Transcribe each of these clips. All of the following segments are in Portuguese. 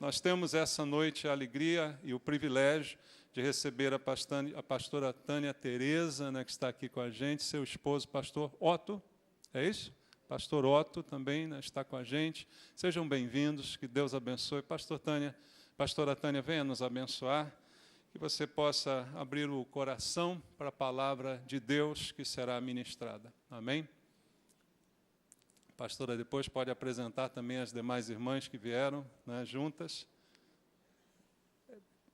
Nós temos essa noite a alegria e o privilégio de receber a pastora Tânia Tereza, né, que está aqui com a gente, seu esposo, pastor Otto, é isso? Pastor Otto também, né, está com a gente. Sejam bem-vindos, que Deus abençoe. Pastora Tânia, venha nos abençoar, que você possa abrir o coração para a palavra de Deus que será ministrada. Amém? A pastora depois pode apresentar também as demais irmãs que vieram, né, juntas.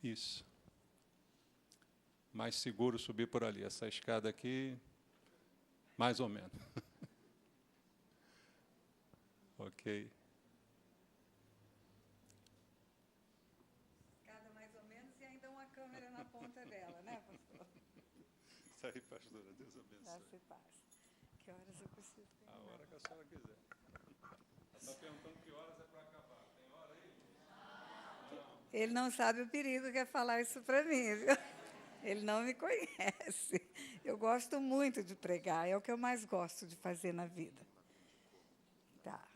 Isso. Mais seguro subir por ali. Essa escada aqui, mais ou menos. Ok. Escada mais ou menos e ainda uma câmera na ponta dela, né, pastor? Isso aí, pastora. Deus abençoe. Já se passa. Que horas eu preciso terminar? A hora que a senhora quiser. Ela está perguntando que horas é para acabar. Tem hora aí? Não. Ele não sabe o perigo que é falar isso para mim, viu? Ele não me conhece. Eu gosto muito de pregar, é o que eu mais gosto de fazer na vida. Tá.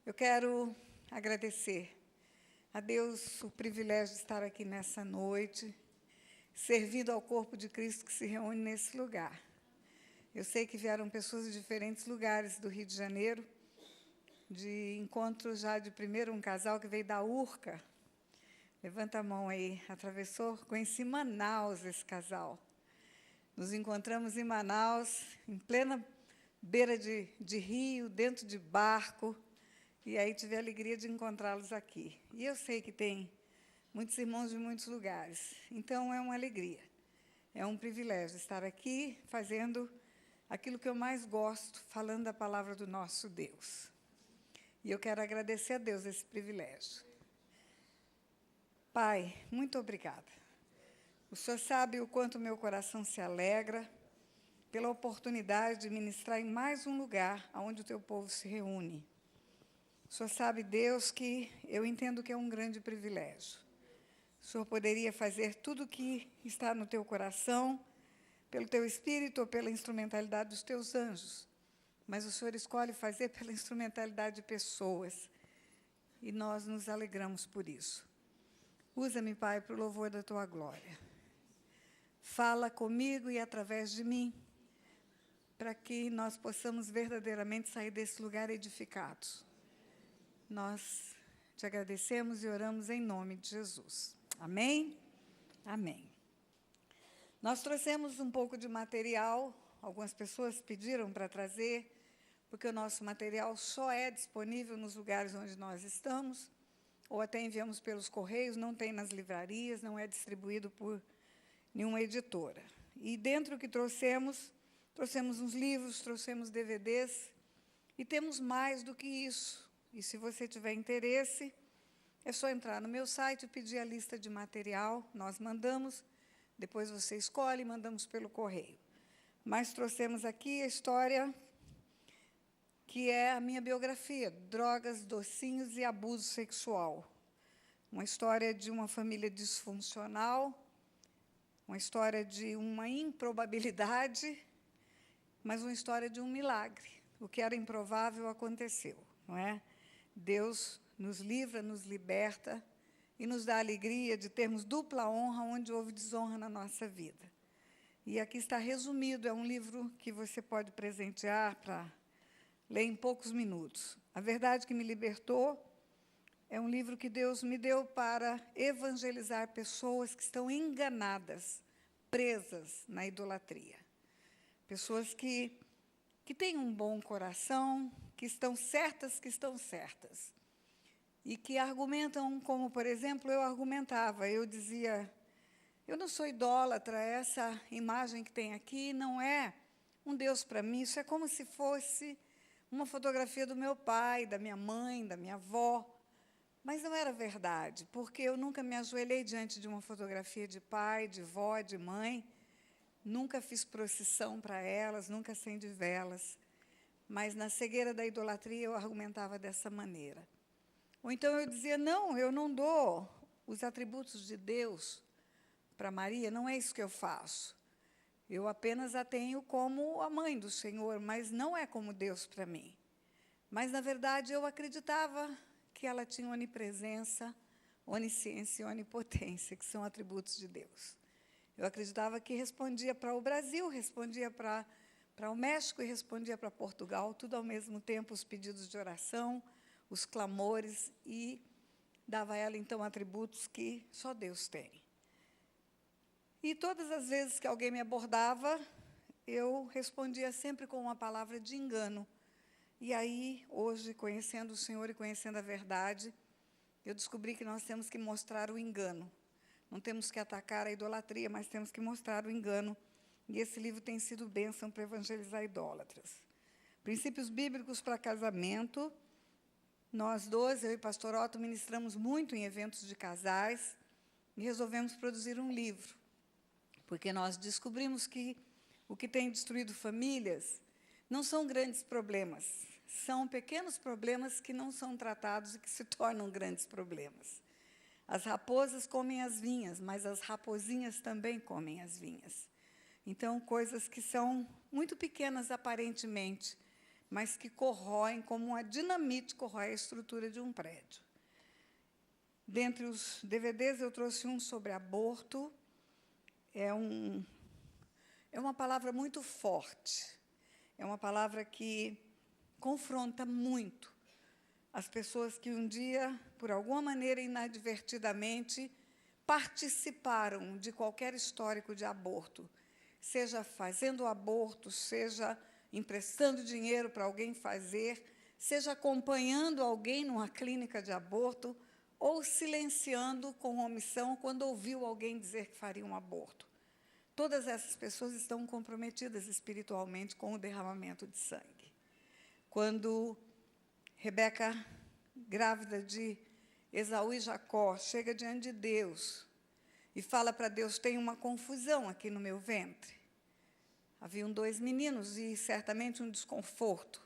Eu quero agradecer a Deus o privilégio de estar aqui nessa noite, servindo ao corpo de Cristo que se reúne nesse lugar. Eu sei que vieram pessoas de diferentes lugares do Rio de Janeiro, de encontro já de primeiro um casal que veio da Urca. Levanta a mão aí, atravessou, conheci Manaus esse casal. Nos encontramos em Manaus, em plena beira de rio, dentro de barco, e aí tive a alegria de encontrá-los aqui. E eu sei que tem muitos irmãos de muitos lugares, então é uma alegria, é um privilégio estar aqui fazendo aquilo que eu mais gosto, falando da palavra do nosso Deus. E eu quero agradecer a Deus esse privilégio. Pai, muito obrigada. O Senhor sabe o quanto meu coração se alegra pela oportunidade de ministrar em mais um lugar onde o teu povo se reúne. O Senhor sabe, Deus, que eu entendo que é um grande privilégio. O Senhor poderia fazer tudo o que está no teu coração, pelo teu espírito ou pela instrumentalidade dos teus anjos, mas o Senhor escolhe fazer pela instrumentalidade de pessoas, e nós nos alegramos por isso. Usa-me, Pai, para o louvor da tua glória. Fala comigo e através de mim, para que nós possamos verdadeiramente sair desse lugar edificados. Nós te agradecemos e oramos em nome de Jesus. Amém? Amém. Nós trouxemos um pouco de material, algumas pessoas pediram para trazer, porque o nosso material só é disponível nos lugares onde nós estamos, ou até enviamos pelos correios, não tem nas livrarias, não é distribuído por nenhuma editora. E dentro do que trouxemos uns livros, trouxemos DVDs, e temos mais do que isso. E se você tiver interesse, é só entrar no meu site e pedir a lista de material, nós mandamos, depois você escolhe e mandamos pelo correio. Mas trouxemos aqui a história que é a minha biografia, Drogas, Docinhos e Abuso Sexual. Uma história de uma família disfuncional, uma história de uma improbabilidade, mas uma história de um milagre. O que era improvável aconteceu, não é? Deus nos livra, nos liberta e nos dá a alegria de termos dupla honra onde houve desonra na nossa vida. E aqui está resumido, é um livro que você pode presentear para ler em poucos minutos. A Verdade que Me Libertou é um livro que Deus me deu para evangelizar pessoas que estão enganadas, presas na idolatria. Pessoas que têm um bom coração, que estão certas, e que argumentam como, por exemplo, eu argumentava, eu dizia, eu não sou idólatra, essa imagem que tem aqui não é um Deus para mim, isso é como se fosse uma fotografia do meu pai, da minha mãe, da minha avó, mas não era verdade, porque eu nunca me ajoelhei diante de uma fotografia de pai, de vó, de mãe, nunca fiz procissão para elas, nunca acendi velas, mas na cegueira da idolatria eu argumentava dessa maneira. Ou então eu dizia, não, eu não dou os atributos de Deus para Maria, não é isso que eu faço. Eu apenas a tenho como a mãe do Senhor, mas não é como Deus para mim. Mas, na verdade, eu acreditava que ela tinha onipresença, onisciência e onipotência, que são atributos de Deus. Eu acreditava que respondia para o Brasil, respondia para o México e respondia para Portugal, tudo ao mesmo tempo, os pedidos de oração, os clamores, e dava a ela, então, atributos que só Deus tem. E todas as vezes que alguém me abordava, eu respondia sempre com uma palavra de engano. E aí, hoje, conhecendo o Senhor e conhecendo a verdade, eu descobri que nós temos que mostrar o engano. Não temos que atacar a idolatria, mas temos que mostrar o engano. E esse livro tem sido bênção para evangelizar idólatras. Princípios bíblicos para casamento. Nós dois, eu e pastor Otto, ministramos muito em eventos de casais e resolvemos produzir um livro, porque nós descobrimos que o que tem destruído famílias não são grandes problemas, são pequenos problemas que não são tratados e que se tornam grandes problemas. As raposas comem as vinhas, mas as raposinhas também comem as vinhas. Então, coisas que são muito pequenas aparentemente, mas que corroem, como uma dinamite corrói a estrutura de um prédio. Dentre os DVDs, eu trouxe um sobre aborto. É uma palavra muito forte. É uma palavra que confronta muito as pessoas que um dia, por alguma maneira inadvertidamente, participaram de qualquer histórico de aborto, seja fazendo aborto, seja emprestando dinheiro para alguém fazer, seja acompanhando alguém numa clínica de aborto, ou silenciando com omissão quando ouviu alguém dizer que faria um aborto. Todas essas pessoas estão comprometidas espiritualmente com o derramamento de sangue. Quando Rebeca, grávida de Esaú e Jacó, chega diante de Deus e fala para Deus: tem uma confusão aqui no meu ventre. Haviam 2 meninos e certamente um desconforto.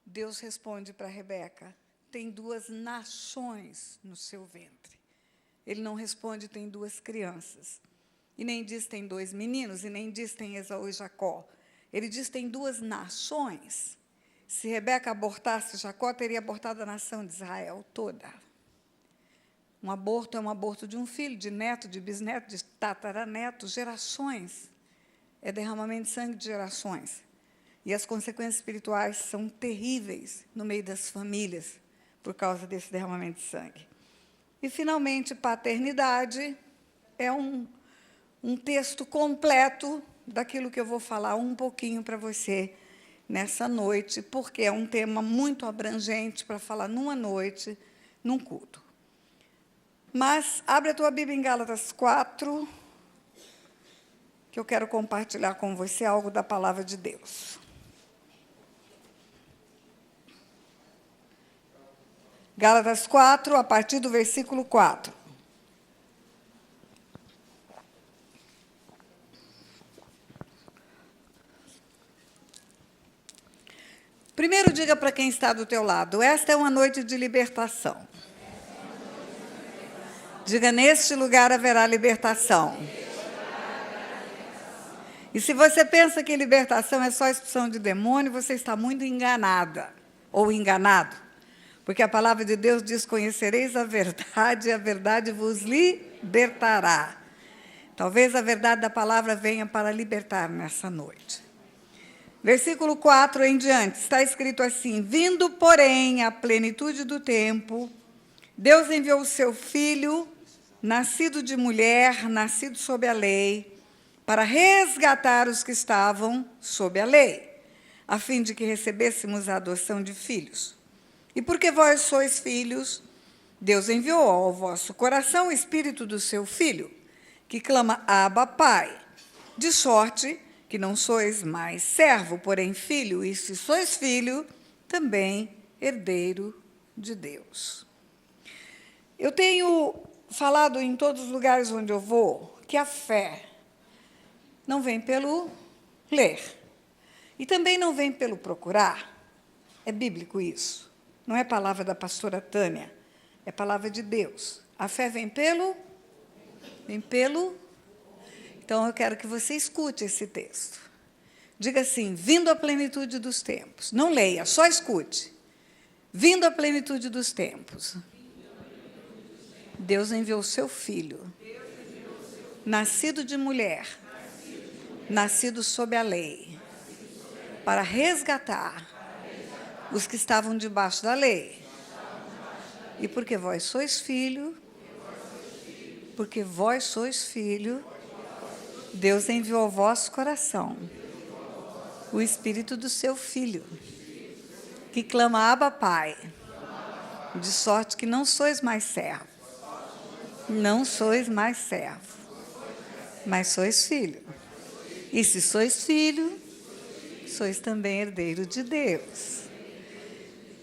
Deus responde para Rebeca: tem 2 nações no seu ventre. Ele não responde: tem 2 crianças. E nem diz: tem 2 meninos, e nem diz: tem Esaú e Jacó. Ele diz: tem 2 nações. Se Rebeca abortasse Jacó, teria abortado a nação de Israel toda. Um aborto é um aborto de um filho, de neto, de bisneto, de tataraneto, gerações. É derramamento de sangue de gerações. E as consequências espirituais são terríveis no meio das famílias, por causa desse derramamento de sangue. E, finalmente, paternidade é um texto completo daquilo que eu vou falar um pouquinho para você nessa noite, porque é um tema muito abrangente para falar numa noite, num culto. Mas abre a tua Bíblia em Gálatas 4, que eu quero compartilhar com você algo da palavra de Deus. Gálatas 4, a partir do versículo 4. Primeiro, diga para quem está do teu lado: esta é uma noite de libertação. Diga: neste lugar haverá libertação. E se você pensa que libertação é só expulsão de demônio, você está muito enganada ou enganado. Porque a palavra de Deus diz: conhecereis a verdade e a verdade vos libertará. Talvez a verdade da palavra venha para libertar nessa noite. Versículo 4 em diante, está escrito assim: vindo, porém, à plenitude do tempo, Deus enviou o seu Filho, nascido de mulher, nascido sob a lei, para resgatar os que estavam sob a lei, a fim de que recebêssemos a adoção de filhos. E porque vós sois filhos, Deus enviou ao vosso coração o Espírito do seu Filho, que clama: Abba, Pai. De sorte que não sois mais servo, porém filho, e se sois filho, também herdeiro de Deus. Eu tenho falado em todos os lugares onde eu vou que a fé não vem pelo ler, e também não vem pelo procurar. É bíblico isso. Não é palavra da pastora Tânia, é palavra de Deus. A fé vem pelo... Então, eu quero que você escute esse texto. Diga assim: vindo à plenitude dos tempos. Não leia, só escute. Vindo à plenitude dos tempos. Deus enviou o seu Filho, nascido de mulher, nascido sob a lei, para resgatar os que estavam debaixo da lei. E porque vós sois filho, Deus enviou ao vosso coração o Espírito do seu Filho, que clama: Abba, Pai, de sorte que não sois mais servo, mas sois filho. E se sois filho, sois também herdeiro de Deus.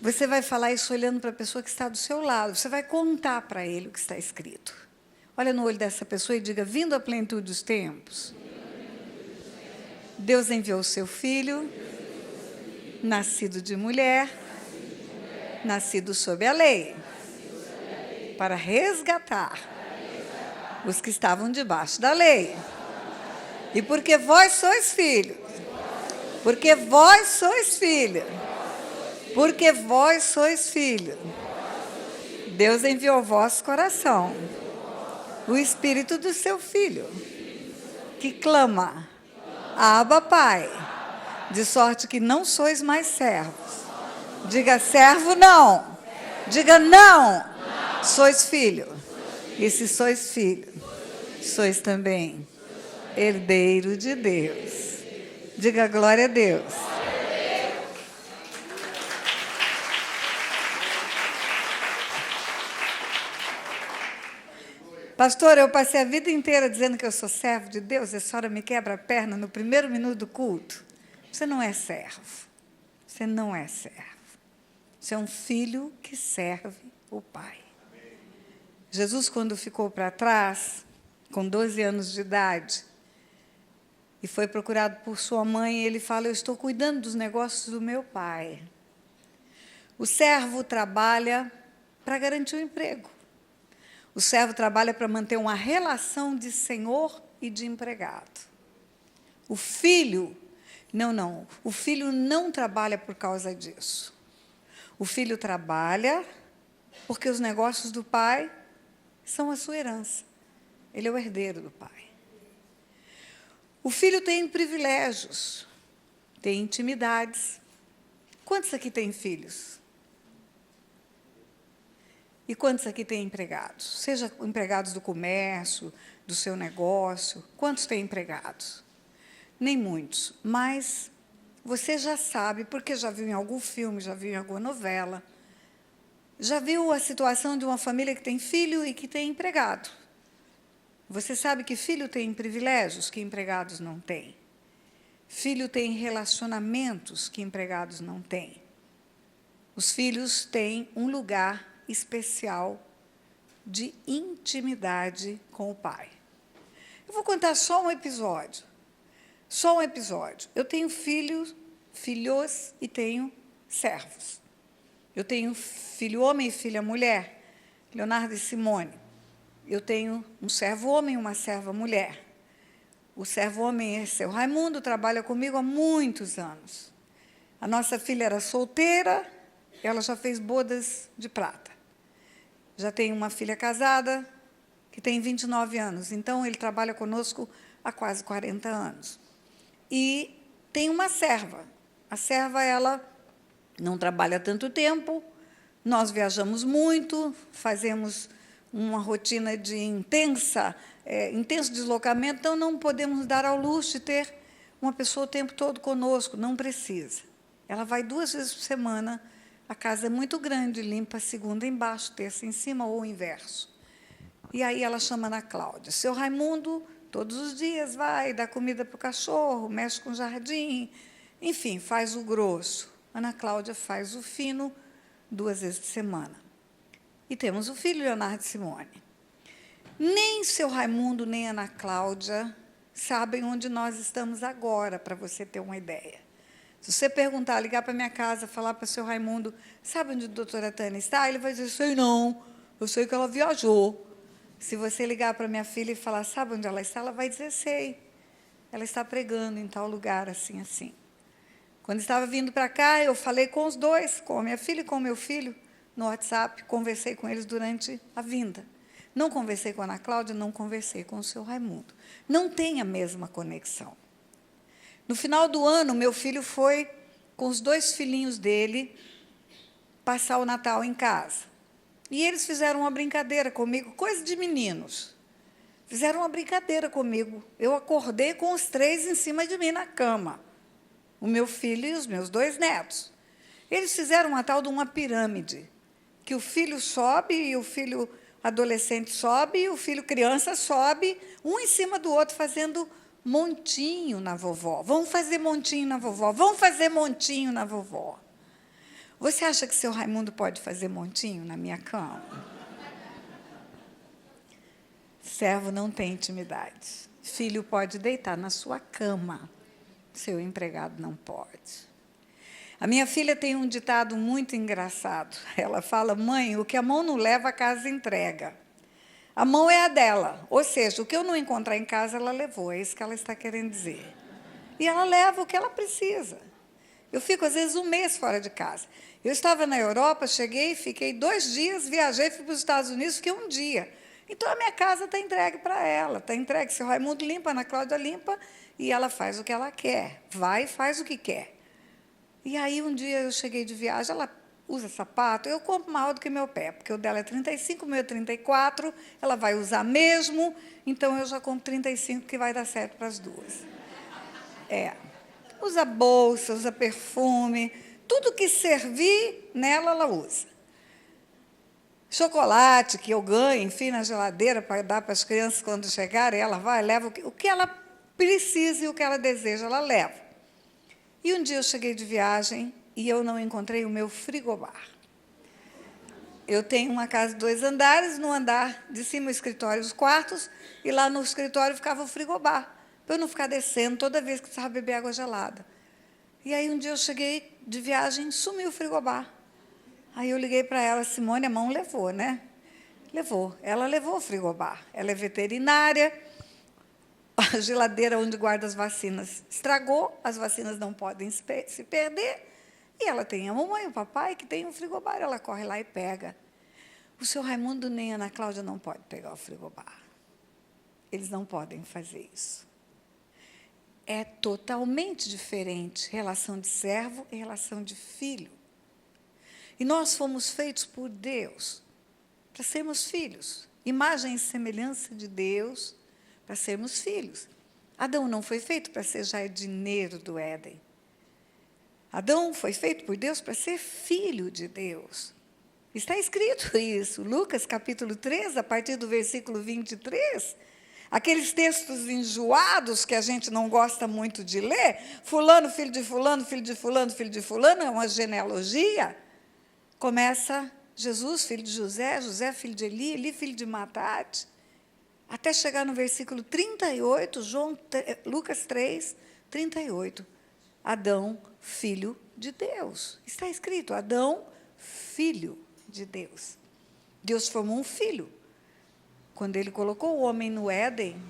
Você vai falar isso olhando para a pessoa que está do seu lado. Você vai contar para ele o que está escrito. Olha no olho dessa pessoa e diga: vindo à plenitude dos tempos, Deus enviou o seu Filho, nascido de mulher, nascido sob a lei, para resgatar os que estavam debaixo da lei. E porque vós sois filhos, Deus enviou ao vosso coração o Espírito do seu Filho, que clama: Abba, Pai, de sorte que não sois mais servos. Diga: servo não. Diga: não. Sois filho. E se sois filho, sois também herdeiro de Deus. Diga: glória a Deus. Pastor, eu passei a vida inteira dizendo que eu sou servo de Deus, e a senhora me quebra a perna no primeiro minuto do culto. Você não é servo. Você não é servo. Você é um filho que serve o Pai. Jesus, quando ficou para trás, com 12 anos de idade, e foi procurado por sua mãe, ele fala: eu estou cuidando dos negócios do meu pai. O servo trabalha para garantir o emprego. O servo trabalha para manter uma relação de senhor e de empregado. O filho, não. O filho não trabalha por causa disso. O filho trabalha porque os negócios do pai são a sua herança. Ele é o herdeiro do pai. O filho tem privilégios, tem intimidades. Quantos aqui têm filhos? E quantos aqui têm empregados? Seja empregados do comércio, do seu negócio. Quantos têm empregados? Nem muitos, mas você já sabe, porque já viu em algum filme, já viu em alguma novela, já viu a situação de uma família que tem filho e que tem empregado. Você sabe que filho tem privilégios que empregados não têm. Filho tem relacionamentos que empregados não têm. Os filhos têm um lugar especial de intimidade com o pai. Eu vou contar só um episódio. Só um episódio. Eu tenho filhos e tenho servos. Eu tenho filho homem e filha mulher, Leonardo e Simone. Eu tenho um servo homem e uma serva mulher. O servo homem é seu Raimundo, trabalha comigo há muitos anos. A nossa filha era solteira, ela já fez bodas de prata. Já tem uma filha casada, que tem 29 anos. Então, ele trabalha conosco há quase 40 anos. E tem uma serva. A serva, ela não trabalha tanto tempo, nós viajamos muito, fazemos uma rotina de intenso deslocamento, então não podemos dar ao luxo de ter uma pessoa o tempo todo conosco, não precisa. Ela vai 2 vezes por semana, a casa é muito grande, limpa a segunda embaixo, terça em cima, ou o inverso. E aí ela chama Ana Cláudia. Seu Raimundo, todos os dias, vai dar comida para o cachorro, mexe com o jardim, enfim, faz o grosso. Ana Cláudia faz o fino 2 vezes por semana. E temos o filho, Leonardo e Simone. Nem seu Raimundo, nem Ana Cláudia sabem onde nós estamos agora, para você ter uma ideia. Se você perguntar, ligar para a minha casa, falar para o seu Raimundo, sabe onde a doutora Tânia está? Ele vai dizer: sei não, eu sei que ela viajou. Se você ligar para a minha filha e falar, sabe onde ela está? Ela vai dizer: sei. Ela está pregando em tal lugar, assim, assim. Quando estava vindo para cá, eu falei com os dois, com a minha filha e com o meu filho, no WhatsApp, conversei com eles durante a vinda. Não conversei com a Ana Cláudia, não conversei com o seu Raimundo. Não tem a mesma conexão. No final do ano, meu filho foi com os 2 filhinhos dele passar o Natal em casa. E eles fizeram uma brincadeira comigo, coisa de meninos. Fizeram uma brincadeira comigo. Eu acordei com os 3 em cima de mim na cama. O meu filho e os meus 2 netos. Eles fizeram uma tal de uma pirâmide, que o filho sobe e o filho adolescente sobe e o filho criança sobe, um em cima do outro, fazendo montinho na vovó. Vamos fazer montinho na vovó. Vamos fazer montinho na vovó. Você acha que seu Raimundo pode fazer montinho na minha cama? Servo não tem intimidade. Filho pode deitar na sua cama. Seu empregado não pode. A minha filha tem um ditado muito engraçado. Ela fala: mãe, o que a mão não leva, a casa entrega. A mão é a dela. Ou seja, o que eu não encontrar em casa, ela levou. É isso que ela está querendo dizer. E ela leva o que ela precisa. Eu fico, às vezes, 1 mês fora de casa. Eu estava na Europa, cheguei, fiquei 2 dias, viajei, fui para os Estados Unidos, fiquei 1 dia. Então, a minha casa está entregue para ela. Está entregue. Seu Raimundo limpa, a Ana Cláudia limpa, e ela faz o que ela quer. Vai e faz o que quer. E aí, um dia, eu cheguei de viagem, ela usa sapato, eu compro maior do que meu pé, porque o dela é 35, o meu é 34, ela vai usar mesmo, então eu já compro 35, que vai dar certo para as 2. Usa bolsa, usa perfume, tudo que servir nela, ela usa. Chocolate que eu ganho, enfim, na geladeira para dar para as crianças quando chegarem, ela vai, leva o que ela precisa e o que ela deseja, ela leva. E um dia eu cheguei de viagem e eu não encontrei o meu frigobar. Eu tenho uma casa de 2 andares, no andar de cima o escritório e os quartos, e lá no escritório ficava o frigobar, para eu não ficar descendo toda vez que precisava beber água gelada. E aí um dia eu cheguei de viagem, sumiu o frigobar. Aí eu liguei para ela: Simone, a mão levou, né? Levou. Ela levou o frigobar. Ela é veterinária, a geladeira onde guarda as vacinas estragou, as vacinas não podem se perder, e ela tem a mamãe e o papai que tem um frigobar, ela corre lá e pega. O seu Raimundo nem a Ana Cláudia não pode pegar o frigobar. Eles não podem fazer isso. É totalmente diferente relação de servo e relação de filho. E nós fomos feitos por Deus para sermos filhos, imagem e semelhança de Deus, para sermos filhos. Adão não foi feito para ser jardineiro do Éden. Adão foi feito por Deus para ser filho de Deus. Está escrito isso, Lucas capítulo 3, a partir do versículo 23, aqueles textos enjoados que a gente não gosta muito de ler, fulano, filho de fulano, filho de fulano, filho de fulano, é uma genealogia. Começa Jesus, filho de José, José, filho de Eli, Eli, filho de Matate, até chegar no versículo 38, Lucas 3, 38. Adão, filho de Deus. Está escrito, Adão, filho de Deus. Deus formou um filho. Quando ele colocou o homem no Éden,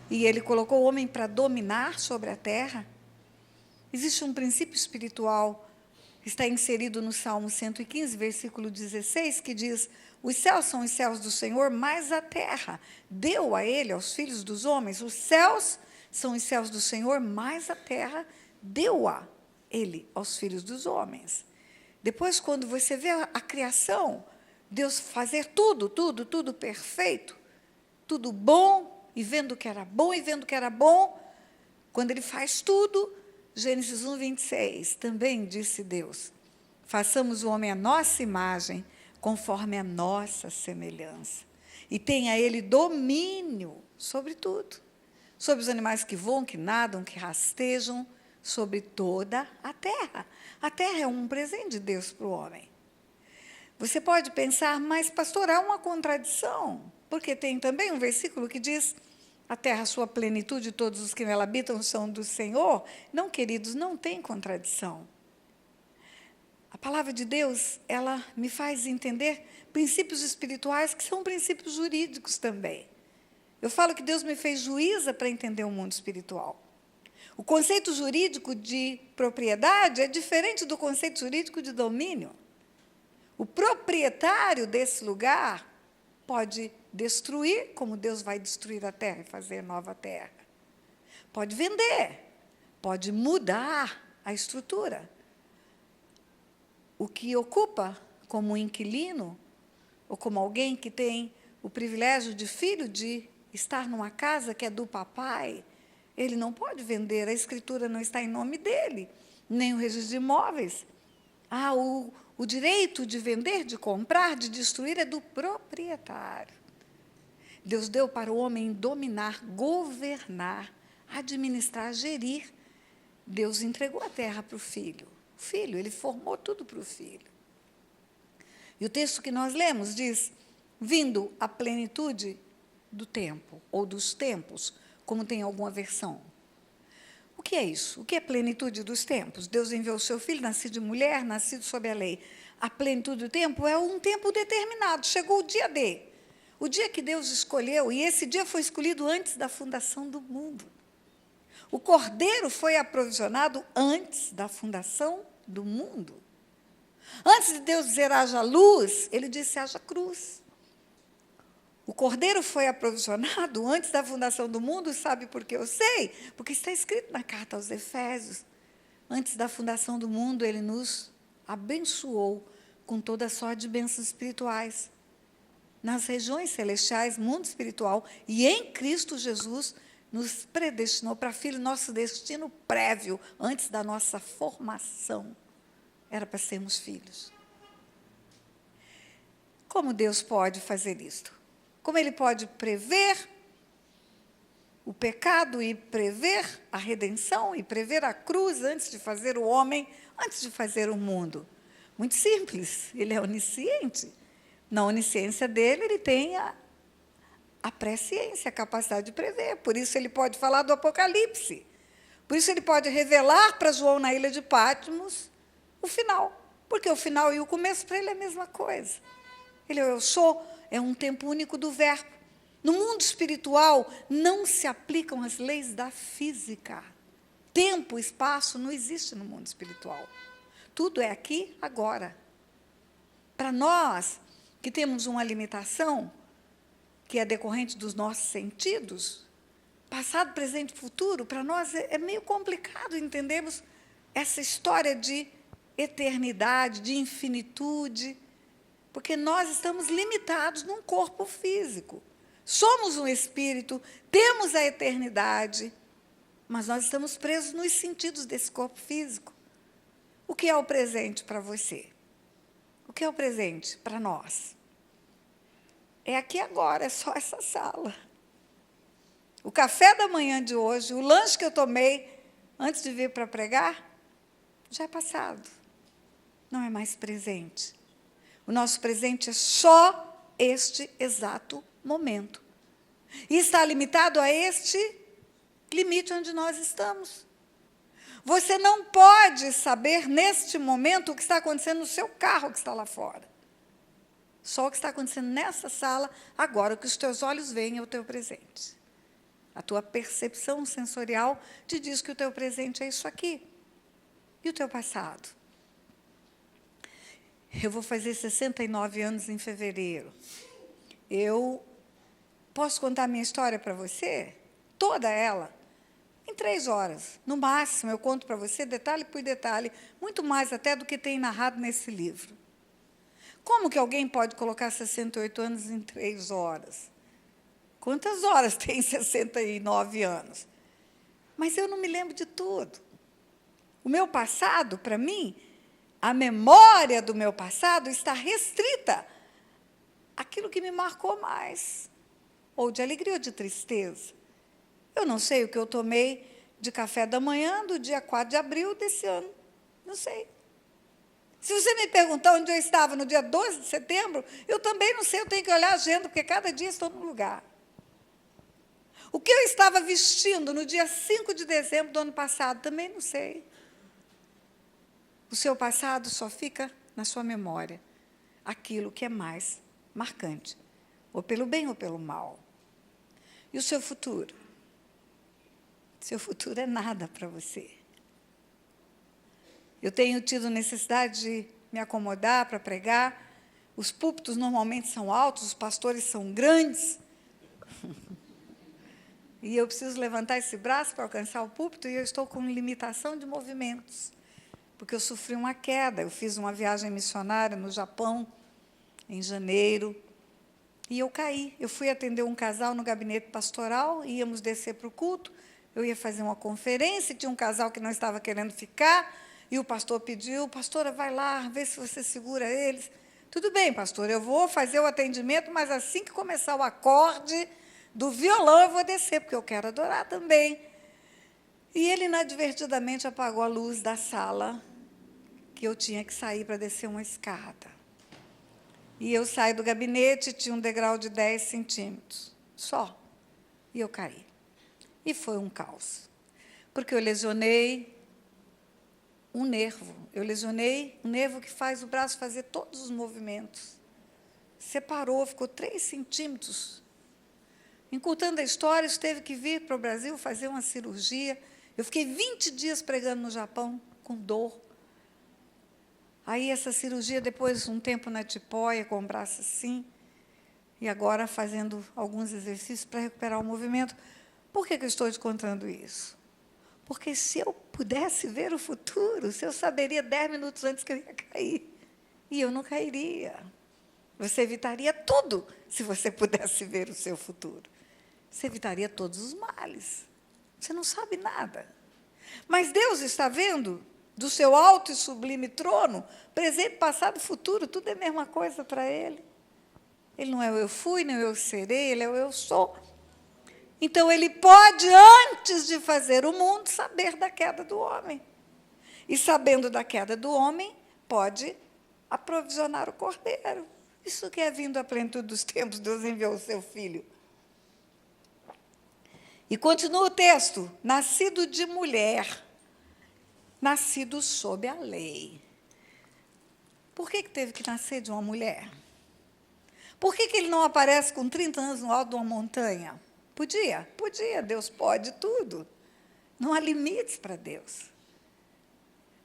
e ele colocou o homem para dominar sobre a terra, existe um princípio espiritual, está inserido no Salmo 115, versículo 16, que diz: os céus são os céus do Senhor, mas a terra deu a ele, aos filhos dos homens. Os céus são os céus do Senhor, mas a terra deu-a ele, aos filhos dos homens. Depois, quando você vê a criação, Deus fazer tudo perfeito, tudo bom, e vendo que era bom, e vendo que era bom, quando ele faz tudo, Gênesis 1, 26, também disse Deus: façamos o homem à nossa imagem, conforme a nossa semelhança, e tenha ele domínio sobre tudo, sobre os animais que voam, que nadam, que rastejam, sobre toda a terra. A terra é um presente de Deus para o homem. Você pode pensar, mas, pastor, há uma contradição, porque tem também um versículo que diz: a terra, sua plenitude, todos os que nela habitam são do Senhor. Não, queridos, não tem contradição. A palavra de Deus, ela me faz entender princípios espirituais que são princípios jurídicos também. Eu falo que Deus me fez juíza para entender o mundo espiritual. O conceito jurídico de propriedade é diferente do conceito jurídico de domínio. O proprietário desse lugar Pode destruir, como Deus vai destruir a terra e fazer nova terra. Pode vender, pode mudar a estrutura. O que ocupa como inquilino, ou como alguém que tem o privilégio de filho de estar numa casa que é do papai, ele não pode vender, a escritura não está em nome dele, nem o registro de imóveis. O direito de vender, de comprar, de destruir é do proprietário. Deus deu para o homem dominar, governar, administrar, gerir. Deus entregou a terra para o filho. O filho, ele formou tudo para o filho. E o texto que nós lemos diz, vindo a plenitude do tempo, ou dos tempos, como tem alguma versão. O que é isso? O que é plenitude dos tempos? Deus enviou o seu filho, nascido de mulher, nascido sob a lei. A plenitude do tempo é um tempo determinado. Chegou o dia D. O dia que Deus escolheu, e esse dia foi escolhido antes da fundação do mundo. O cordeiro foi aprovisionado antes da fundação do mundo. Antes de Deus dizer haja luz, ele disse haja cruz. O cordeiro foi aprovisionado antes da fundação do mundo, sabe por que eu sei? Porque está escrito na carta aos Efésios. Antes da fundação do mundo, ele nos abençoou com toda sorte de bênçãos espirituais. Nas regiões celestiais, mundo espiritual, e em Cristo Jesus, nos predestinou para filho, nosso destino prévio, antes da nossa formação. Era para sermos filhos. Como Deus pode fazer isto? Como Ele pode prever o pecado e prever a redenção e prever a cruz antes de fazer o homem, antes de fazer o mundo? Muito simples, Ele é onisciente. Na onisciência dele, Ele tem a presciência, a capacidade de prever. Por isso, Ele pode falar do Apocalipse. Por isso, Ele pode revelar para João na ilha de Patmos o final. Porque o final e o começo, para Ele, é a mesma coisa. Ele é eu sou, é um tempo único do verbo. No mundo espiritual, não se aplicam as leis da física. Tempo, espaço, não existe no mundo espiritual. Tudo é aqui, agora. Para nós, que temos uma limitação, que é decorrente dos nossos sentidos, passado, presente e futuro, para nós é meio complicado entendermos essa história de eternidade, de infinitude, porque nós estamos limitados num corpo físico. Somos um espírito, temos a eternidade, mas nós estamos presos nos sentidos desse corpo físico. O que é o presente para você? O que é o presente para nós? É aqui agora, é só essa sala. O café da manhã de hoje, o lanche que eu tomei antes de vir para pregar, já é passado. Não é mais presente. O nosso presente é só este exato momento. E está limitado a este limite onde nós estamos. Você não pode saber, neste momento, o que está acontecendo no seu carro que está lá fora. Só o que está acontecendo nessa sala, agora, o que os teus olhos veem é o teu presente. A tua percepção sensorial te diz que o teu presente é isso aqui. E o teu passado? Eu vou fazer 69 anos em fevereiro. Eu posso contar a minha história para você? Toda ela? Em 3 horas. No máximo, eu conto para você, detalhe por detalhe, muito mais até do que tem narrado nesse livro. Como que alguém pode colocar 68 anos em 3 horas? Quantas horas tem 69 anos? Mas eu não me lembro de tudo. O meu passado, para mim, a memória do meu passado está restrita àquilo que me marcou mais, ou de alegria ou de tristeza. Eu não sei o que eu tomei de café da manhã do dia 4 de abril desse ano. Não sei. Se você me perguntar onde eu estava no dia 12 de setembro, eu também não sei, eu tenho que olhar a agenda, porque cada dia estou num lugar. O que eu estava vestindo no dia 5 de dezembro do ano passado, também não sei. O seu passado só fica na sua memória, aquilo que é mais marcante, ou pelo bem ou pelo mal. E o seu futuro? Seu futuro é nada para você. Eu tenho tido necessidade de me acomodar para pregar, Os púlpitos normalmente são altos, os pastores são grandes. E eu preciso levantar esse braço para alcançar o púlpito e eu estou com limitação de movimentos, porque eu sofri uma queda. Eu fiz uma viagem missionária no Japão, em janeiro, e eu caí. Eu fui atender um casal no gabinete pastoral, íamos descer para o culto, eu ia fazer uma conferência, tinha um casal que não estava querendo ficar, e o pastor pediu: pastora, vai lá, vê se você segura eles. Tudo bem, pastor, eu vou fazer o atendimento, mas assim que começar o acorde do violão, eu vou descer, porque eu quero adorar também. E ele inadvertidamente apagou a luz da sala, que eu tinha que sair para descer uma escada. E eu saí do gabinete, tinha um degrau de 10 centímetros, só. E eu caí. E foi um caos. Porque eu lesionei um nervo. Eu lesionei um nervo que faz o braço fazer todos os movimentos. Separou, ficou 3 centímetros. Encurtando a história, teve que vir para o Brasil fazer uma cirurgia. Eu fiquei 20 dias pregando no Japão, com dor. Aí, essa cirurgia, depois, um tempo na tipóia, com o braço assim, e agora fazendo alguns exercícios para recuperar o movimento. Por que eu estou te contando isso? Porque se eu pudesse ver o futuro, se eu saberia 10 minutos antes que eu ia cair, e eu não cairia. Você evitaria tudo se você pudesse ver o seu futuro. Você evitaria todos os males. Você não sabe nada. Mas Deus está vendo do seu alto e sublime trono, presente, passado e futuro, tudo é a mesma coisa para Ele. Ele não é o eu fui, nem o eu serei, Ele é o eu sou. Então, Ele pode, antes de fazer o mundo, saber da queda do homem. E, sabendo da queda do homem, pode aprovisionar o cordeiro. Isso que é vindo à plenitude dos tempos, Deus enviou o seu Filho. E continua o texto: nascido de mulher, nascido sob a lei. Por que teve que nascer de uma mulher? Por que ele não aparece com 30 anos no alto de uma montanha? Podia? Podia, Deus pode tudo. Não há limites para Deus.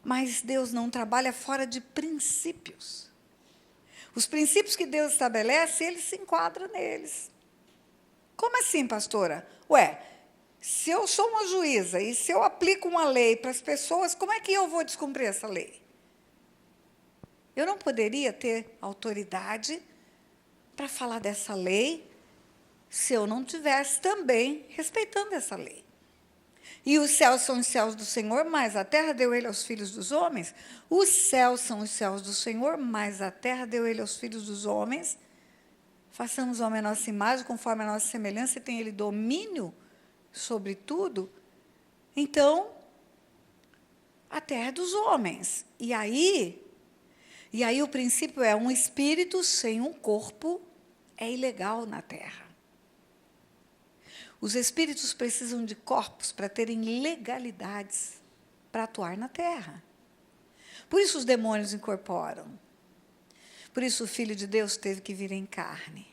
Mas Deus não trabalha fora de princípios. Os princípios que Deus estabelece, Ele se enquadra neles. Como assim, pastora? Ué, se eu sou uma juíza e se eu aplico uma lei para as pessoas, como é que eu vou descumprir essa lei? Eu não poderia ter autoridade para falar dessa lei se eu não estivesse também respeitando essa lei. E os céus são os céus do Senhor, mas a terra deu Ele aos filhos dos homens. Os céus são os céus do Senhor, mas a terra deu Ele aos filhos dos homens. Façamos o homem a nossa imagem, conforme a nossa semelhança, e tem Ele domínio sobre tudo. Então, a terra é dos homens. E aí o princípio é: um espírito sem um corpo é ilegal na terra. Os espíritos precisam de corpos para terem legalidades para atuar na terra. Por isso os demônios incorporam. Por isso o Filho de Deus teve que vir em carne.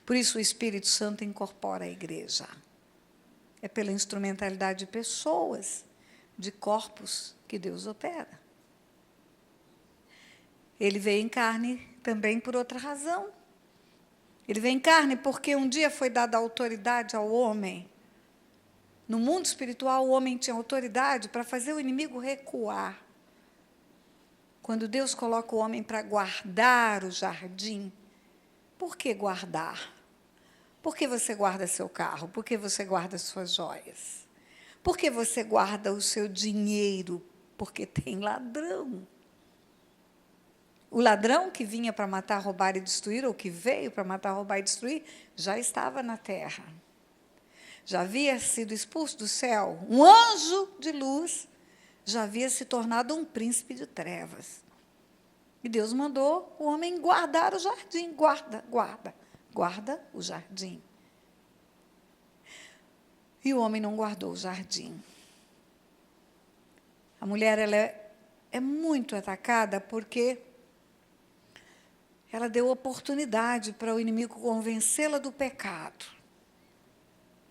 Por isso o Espírito Santo incorpora a igreja. É pela instrumentalidade de pessoas, de corpos, que Deus opera. Ele veio em carne também por outra razão. Ele veio em carne porque um dia foi dada autoridade ao homem. No mundo espiritual, o homem tinha autoridade para fazer o inimigo recuar. Quando Deus coloca o homem para guardar o jardim, por que guardar? Por que você guarda seu carro? Por que você guarda suas joias? Por que você guarda o seu dinheiro? Porque tem ladrão. O ladrão que vinha para matar, roubar e destruir, ou que veio para matar, roubar e destruir, já estava na terra. Já havia sido expulso do céu. Um anjo de luz já havia se tornado um príncipe de trevas. E Deus mandou o homem guardar o jardim. Guarda o jardim. E o homem não guardou o jardim. A mulher ela é muito atacada porque ela deu oportunidade para o inimigo convencê-la do pecado.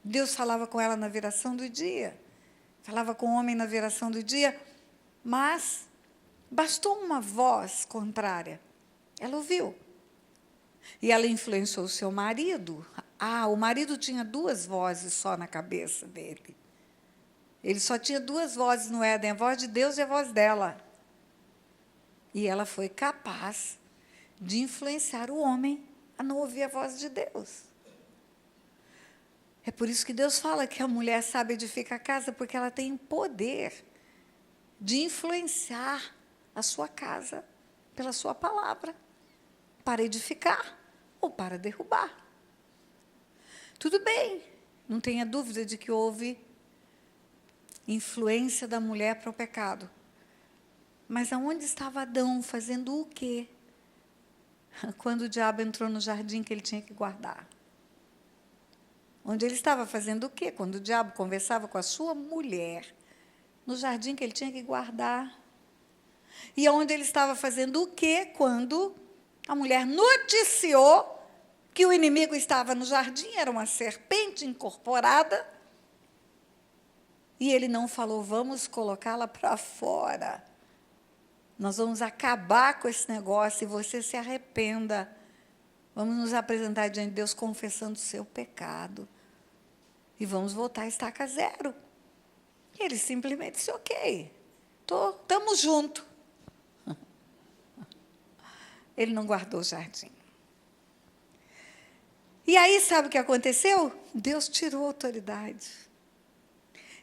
Deus falava com ela na viração do dia, falava com o homem na viração do dia, mas bastou uma voz contrária. Ela ouviu. E ela influenciou o seu marido. O marido tinha 2 vozes só na cabeça dele. Ele só tinha 2 vozes no Éden, a voz de Deus e a voz dela. E ela foi capaz de influenciar o homem a não ouvir a voz de Deus. É por isso que Deus fala que a mulher sabe edificar a casa, porque ela tem o poder de influenciar a sua casa pela sua palavra, para edificar ou para derrubar. Tudo bem, não tenha dúvida de que houve influência da mulher para o pecado. Mas aonde estava Adão fazendo o quê? Quando o diabo entrou no jardim que ele tinha que guardar. Onde ele estava fazendo o quê? Quando o diabo conversava com a sua mulher, no jardim que ele tinha que guardar. E onde ele estava fazendo o quê? Quando a mulher noticiou que o inimigo estava no jardim, era uma serpente incorporada, e ele não falou, vamos colocá-la para fora. Nós vamos acabar com esse negócio e você se arrependa. Vamos nos apresentar diante de Deus confessando o seu pecado. E vamos voltar a estaca zero. E ele simplesmente disse, ok, estamos juntos. Ele não guardou o jardim. E aí, sabe o que aconteceu? Deus tirou a autoridade.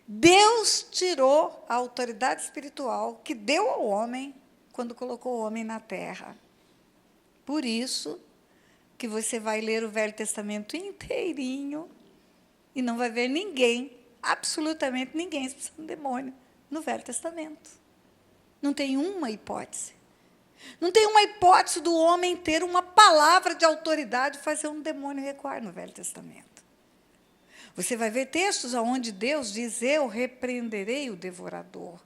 Deus tirou a autoridade espiritual que deu ao homem quando colocou o homem na terra. Por isso que você vai ler o Velho Testamento inteirinho e não vai ver ninguém, absolutamente ninguém, expulsando demônio no Velho Testamento. Não tem uma hipótese. Não tem uma hipótese do homem ter uma palavra de autoridade e fazer um demônio recuar no Velho Testamento. Você vai ver textos onde Deus diz, eu repreenderei o devorador.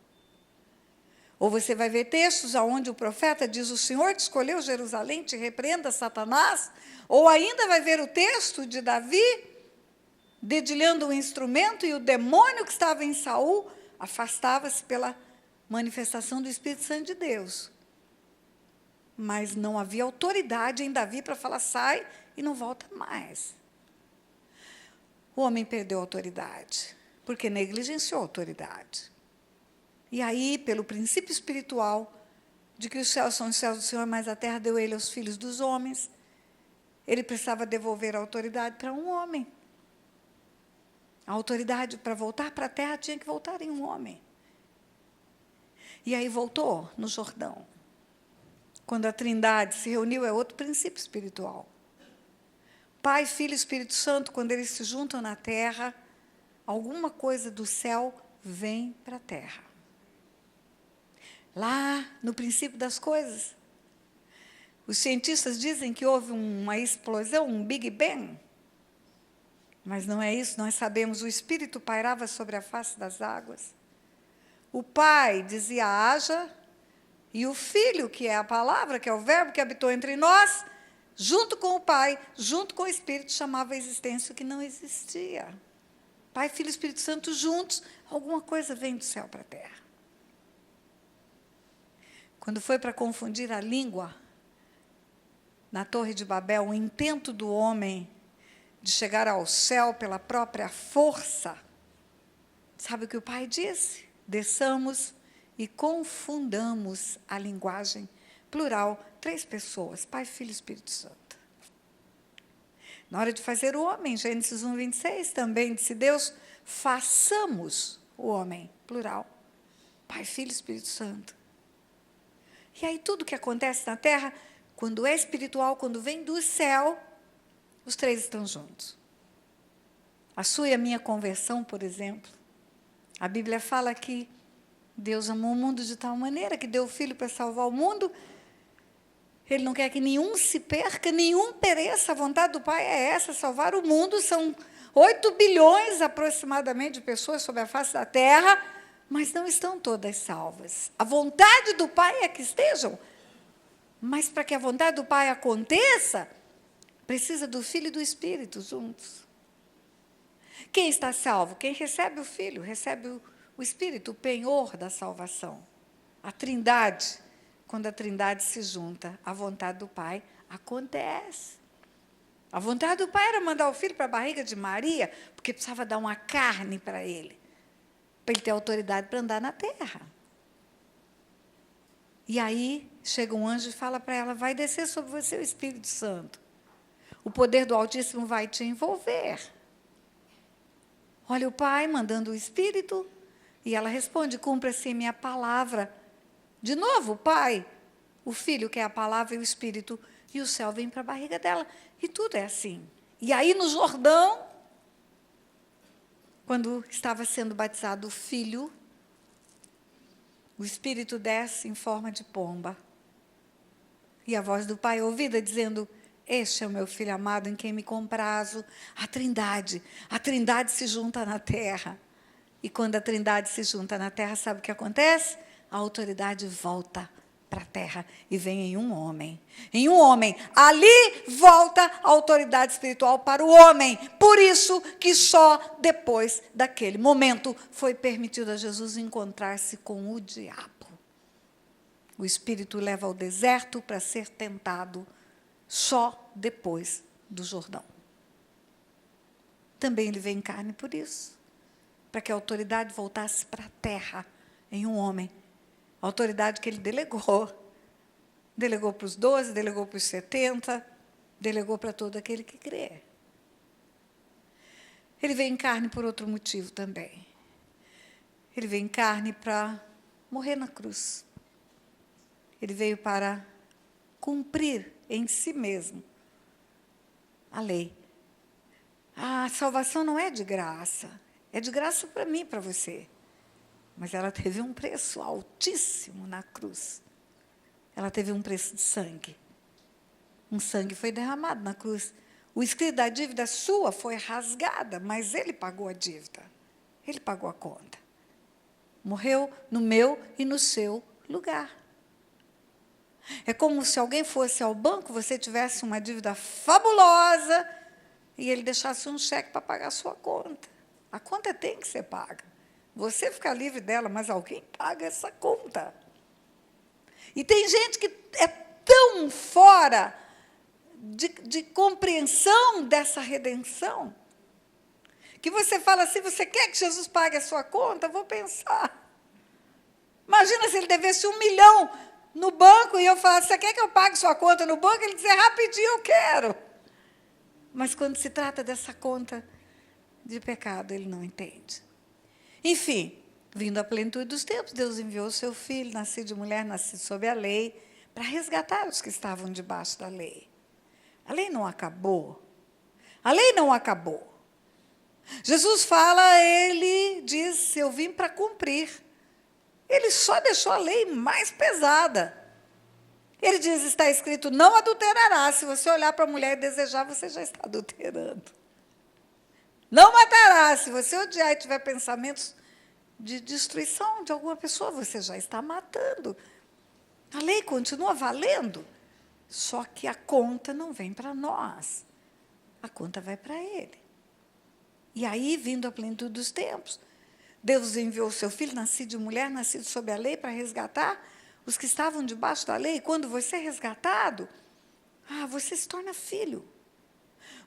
Ou você vai ver textos onde o profeta diz, o Senhor te escolheu Jerusalém, te repreenda Satanás. Ou ainda vai ver o texto de Davi, dedilhando um instrumento, e o demônio que estava em Saul afastava-se pela manifestação do Espírito Santo de Deus. Mas não havia autoridade em Davi para falar, sai e não volta mais. O homem perdeu a autoridade, porque negligenciou a autoridade. E aí, pelo princípio espiritual, de que os céus são os céus do Senhor, mas a terra deu ele aos filhos dos homens, ele precisava devolver a autoridade para um homem. A autoridade para voltar para a terra tinha que voltar em um homem. E aí voltou no Jordão. Quando a Trindade se reuniu, é outro princípio espiritual. Pai, Filho e Espírito Santo, quando eles se juntam na terra, alguma coisa do céu vem para a terra. Lá, no princípio das coisas, os cientistas dizem que houve uma explosão, um Big Bang. Mas não é isso, nós sabemos, o Espírito pairava sobre a face das águas. O Pai dizia, haja, e o Filho, que é a palavra, que é o verbo que habitou entre nós, junto com o Pai, junto com o Espírito, chamava a existência o que não existia. Pai, Filho e Espírito Santo juntos, alguma coisa vem do céu para a terra. Quando foi para confundir a língua, na Torre de Babel, o intento do homem de chegar ao céu pela própria força, sabe o que o Pai disse? Desçamos e confundamos a linguagem plural, 3 pessoas, Pai, Filho e Espírito Santo. Na hora de fazer o homem, Gênesis 1, 26, também disse Deus, façamos o homem, plural, Pai, Filho e Espírito Santo. E aí tudo que acontece na terra, quando é espiritual, quando vem do céu, os 3 estão juntos. A sua e a minha conversão, por exemplo, a Bíblia fala que Deus amou o mundo de tal maneira que deu o Filho para salvar o mundo. Ele não quer que nenhum se perca, nenhum pereça. A vontade do Pai é essa, salvar o mundo. São 8 bilhões aproximadamente de pessoas sobre a face da terra, mas não estão todas salvas. A vontade do Pai é que estejam, mas para que a vontade do Pai aconteça, precisa do Filho e do Espírito juntos. Quem está salvo? Quem recebe o Filho, recebe o Espírito, o penhor da salvação. A Trindade, quando a Trindade se junta, a vontade do Pai acontece. A vontade do pai era mandar o filho para a barriga de Maria, porque precisava dar uma carne para ele ter autoridade para andar na terra. E aí, chega um anjo e fala para ela, vai descer sobre você o Espírito Santo. O poder do Altíssimo vai te envolver. Olha o pai mandando o Espírito, e ela responde, cumpra-se minha palavra. De novo, o pai, o filho, que é a palavra e o Espírito, e o céu vem para a barriga dela. E tudo é assim. E aí, no Jordão, quando estava sendo batizado o filho, o Espírito desce em forma de pomba. E a voz do pai é ouvida dizendo, este é o meu filho amado em quem me comprazo. A Trindade se junta na terra. E quando a Trindade se junta na terra, sabe o que acontece? A autoridade volta para a terra e vem em um homem. Em um homem. Ali volta a autoridade espiritual para o homem. Por isso que só depois daquele momento foi permitido a Jesus encontrar-se com o diabo. O Espírito leva ao deserto para ser tentado só depois do Jordão. Também ele veio em carne por isso, para que a autoridade voltasse para a terra em um homem. A autoridade que ele delegou para os 12, delegou para os 70, delegou para todo aquele que crê. Ele veio em carne por outro motivo também. Ele veio em carne para morrer na cruz. Ele veio para cumprir em si mesmo a lei. A salvação não é de graça para mim e para você. Mas ela teve um preço altíssimo na cruz. Ela teve um preço de sangue. Um sangue foi derramado na cruz. O escrito da dívida sua foi rasgada, mas ele pagou a dívida. Ele pagou a conta. Morreu no meu e no seu lugar. É como se alguém fosse ao banco, você tivesse uma dívida fabulosa e ele deixasse um cheque para pagar a sua conta. A conta tem que ser paga. Você fica livre dela, mas alguém paga essa conta. E tem gente que é tão fora de compreensão dessa redenção, que você fala assim, você quer que Jesus pague a sua conta? Vou pensar. Imagina se ele devesse 1 milhão no banco e eu falasse, você quer que eu pague sua conta no banco? Ele dizer, rapidinho, eu quero. Mas quando se trata dessa conta de pecado, ele não entende. Enfim, vindo à plenitude dos tempos, Deus enviou o seu filho, nascido de mulher, nascido sob a lei, para resgatar os que estavam debaixo da lei. A lei não acabou. A lei não acabou. Jesus fala, ele diz, eu vim para cumprir. Ele só deixou a lei mais pesada. Ele diz, está escrito, não adulterarás. Se você olhar para a mulher e desejar, você já está adulterando. Não matarás. Se você odiar e tiver pensamentos de destruição de alguma pessoa, você já está matando. A lei continua valendo, só que a conta não vem para nós. A conta vai para ele. E aí, vindo à plenitude dos tempos, Deus enviou o seu filho, nascido de mulher, nascido sob a lei, para resgatar os que estavam debaixo da lei. E quando você é resgatado, você se torna filho.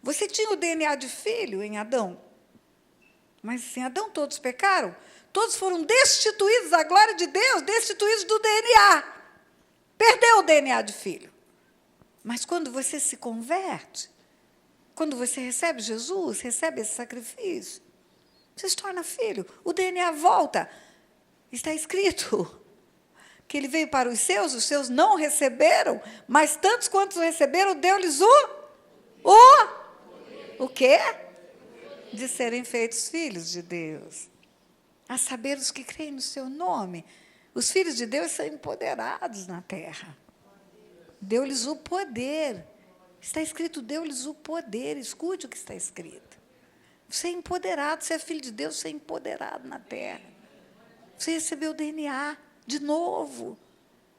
Você tinha o DNA de filho em Adão, mas em Adão todos pecaram, todos foram destituídos da glória de Deus, destituídos do DNA. Perdeu o DNA de filho. Mas quando você se converte, quando você recebe Jesus, recebe esse sacrifício, você se torna filho, o DNA volta. Está escrito que ele veio para os seus não receberam, mas tantos quantos receberam, deu-lhes o quê? De serem feitos filhos de Deus. A saber, os que creem no seu nome. Os filhos de Deus são empoderados na terra. Deu-lhes o poder. Está escrito, deu-lhes o poder. Escute o que está escrito. Você é empoderado, você é filho de Deus, você é empoderado na terra. Você recebeu o DNA de novo.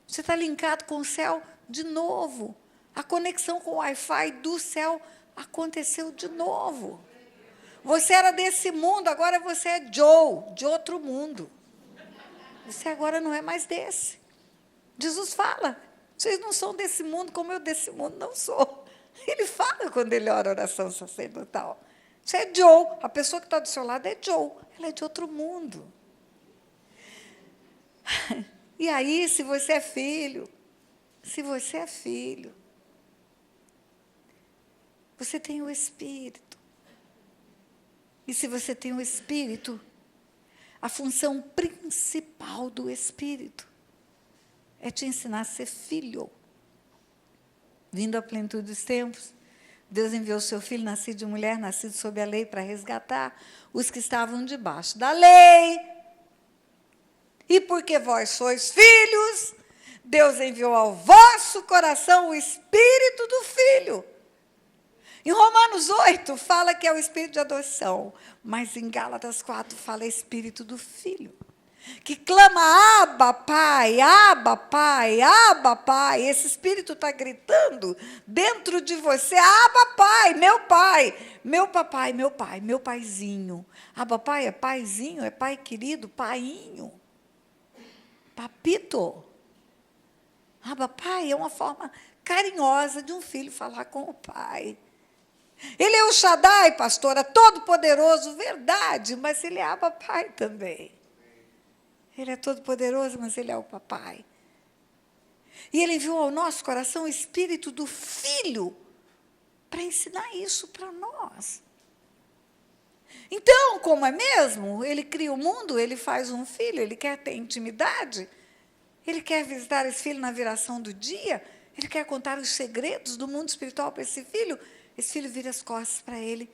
Você está linkado com o céu de novo. A conexão com o Wi-Fi do céu aconteceu de novo. Você era desse mundo, agora você é Joe, de outro mundo. Você agora não é mais desse. Jesus fala, vocês não são desse mundo como eu desse mundo não sou. Ele fala quando ele ora a oração sacerdotal. Isso é Joe. A pessoa que está do seu lado é Joe. Ela é de outro mundo. E aí, se você é filho, você tem o Espírito. E se você tem o Espírito, a função principal do Espírito é te ensinar a ser filho. Vindo à plenitude dos tempos, Deus enviou o seu Filho, nascido de mulher, nascido sob a lei, para resgatar os que estavam debaixo da lei. E porque vós sois filhos, Deus enviou ao vosso coração o Espírito do Filho. Em Romanos 8, fala que é o Espírito de adoção, mas em Gálatas 4, fala Espírito do Filho, que clama, Abba, Pai, Abba, Pai, Abba, Pai. Esse Espírito está gritando dentro de você, Abba, Pai, meu papai, meu pai, meu paizinho. Abba, Pai é paizinho, é pai querido, painho, papito. Abba, Pai é uma forma carinhosa de um filho falar com o pai. Ele é o Shaddai, pastora, todo-poderoso, verdade, mas ele é Abba, Pai também. Ele é todo-poderoso, mas ele é o papai. E ele enviou ao nosso coração o Espírito do Filho para ensinar isso para nós. Então, como é mesmo? Ele cria o mundo, ele faz um filho, ele quer ter intimidade, ele quer visitar esse filho na viração do dia, ele quer contar os segredos do mundo espiritual para esse filho vira as costas para ele,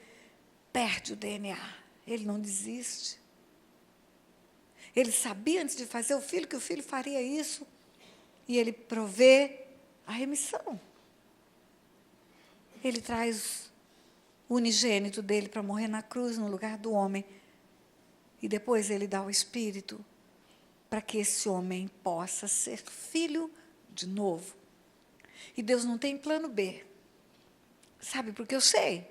perde o DNA, ele não desiste. Ele sabia antes de fazer o filho que o filho faria isso, e ele provê a remissão. Ele traz o unigênito dele para morrer na cruz no lugar do homem, e depois ele dá o Espírito para que esse homem possa ser filho de novo. E Deus não tem plano B. Sabe por que eu sei?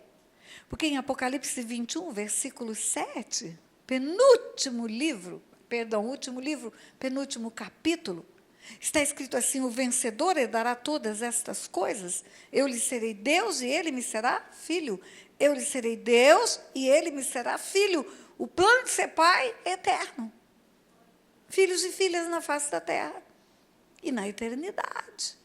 Porque em Apocalipse 21, versículo 7, último livro, penúltimo capítulo, está escrito assim: o vencedor herdará todas estas coisas, eu lhe serei Deus e ele me será filho. Eu lhe serei Deus e ele me será filho. O plano de ser pai é eterno. Filhos e filhas na face da terra e na eternidade.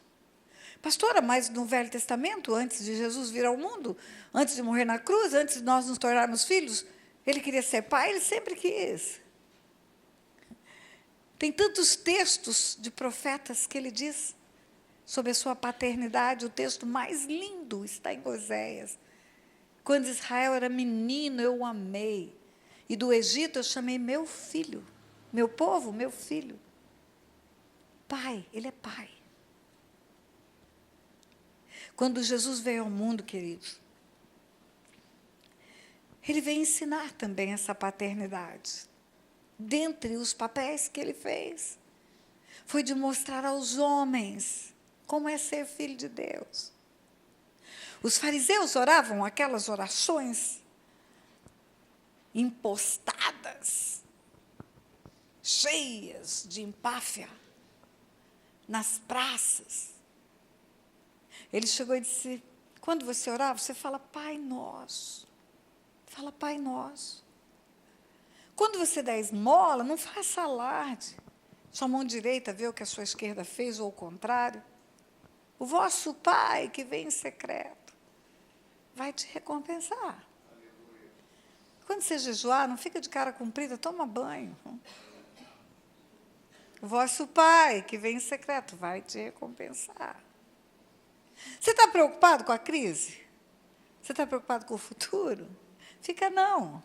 Pastora, mas no Velho Testamento, antes de Jesus vir ao mundo, antes de morrer na cruz, antes de nós nos tornarmos filhos, ele queria ser pai, ele sempre quis. Tem tantos textos de profetas que ele diz sobre a sua paternidade. O texto mais lindo está em Oséias. Quando Israel era menino, eu o amei. E do Egito eu chamei meu filho. Meu povo, meu filho. Pai, ele é pai. Quando Jesus veio ao mundo, queridos, ele veio ensinar também essa paternidade. Dentre os papéis que ele fez, foi de mostrar aos homens como é ser filho de Deus. Os fariseus oravam aquelas orações impostadas, cheias de empáfia, nas praças. Ele chegou e disse: quando você orar, você fala Pai Nosso. Fala Pai Nosso. Quando você der esmola, não faça alarde. Sua mão direita vê o que a sua esquerda fez, ou o contrário. O vosso Pai, que vem em secreto, vai te recompensar. Quando você jejuar, não fica de cara comprida, toma banho. O vosso Pai, que vem em secreto, vai te recompensar. Você está preocupado com a crise? Você está preocupado com o futuro? Fica não.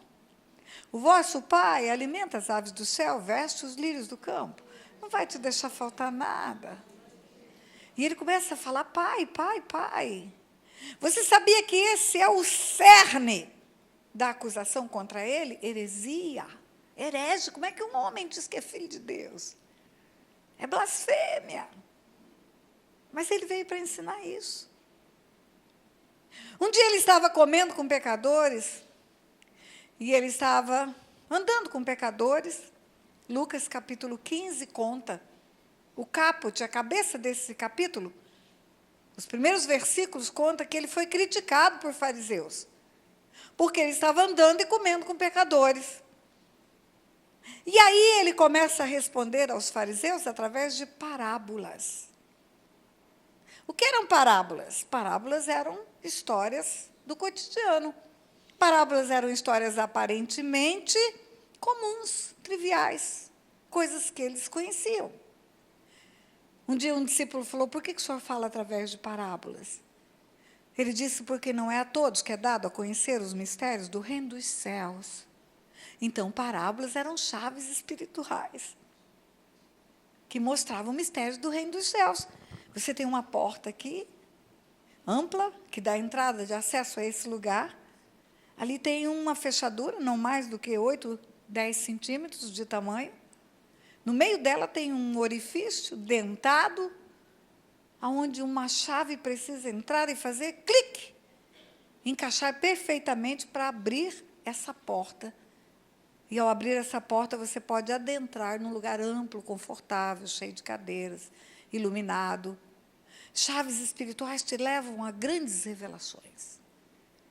O vosso Pai alimenta as aves do céu, veste os lírios do campo. Não vai te deixar faltar nada. E ele começa a falar, Pai, Pai, Pai. Você sabia que esse é o cerne da acusação contra ele? Heresia. Herege. Como é que um homem diz que é filho de Deus? É blasfêmia. Mas ele veio para ensinar isso. Um dia ele estava comendo com pecadores, e ele estava andando com pecadores. Lucas capítulo 15 conta, o caput, a cabeça desse capítulo, Os primeiros versículos contam que ele foi criticado por fariseus, porque ele estava andando e comendo com pecadores. E aí ele começa a responder aos fariseus através de parábolas. O que eram parábolas? Parábolas eram histórias do cotidiano. Parábolas eram histórias aparentemente comuns, triviais, coisas que eles conheciam. Um dia um discípulo falou: por que o senhor fala através de parábolas? Ele disse: porque não é a todos que é dado a conhecer os mistérios do reino dos céus. Então, parábolas eram chaves espirituais que mostravam mistérios do reino dos céus. Você tem uma porta aqui, ampla, que dá entrada de acesso a esse lugar. Ali tem uma fechadura, não mais do que 8, 10 centímetros de tamanho. No meio dela tem um orifício dentado, onde uma chave precisa entrar e fazer clique, encaixar perfeitamente para abrir essa porta. E, ao abrir essa porta, você pode adentrar num lugar amplo, confortável, cheio de cadeiras, iluminado. Chaves espirituais te levam a grandes revelações.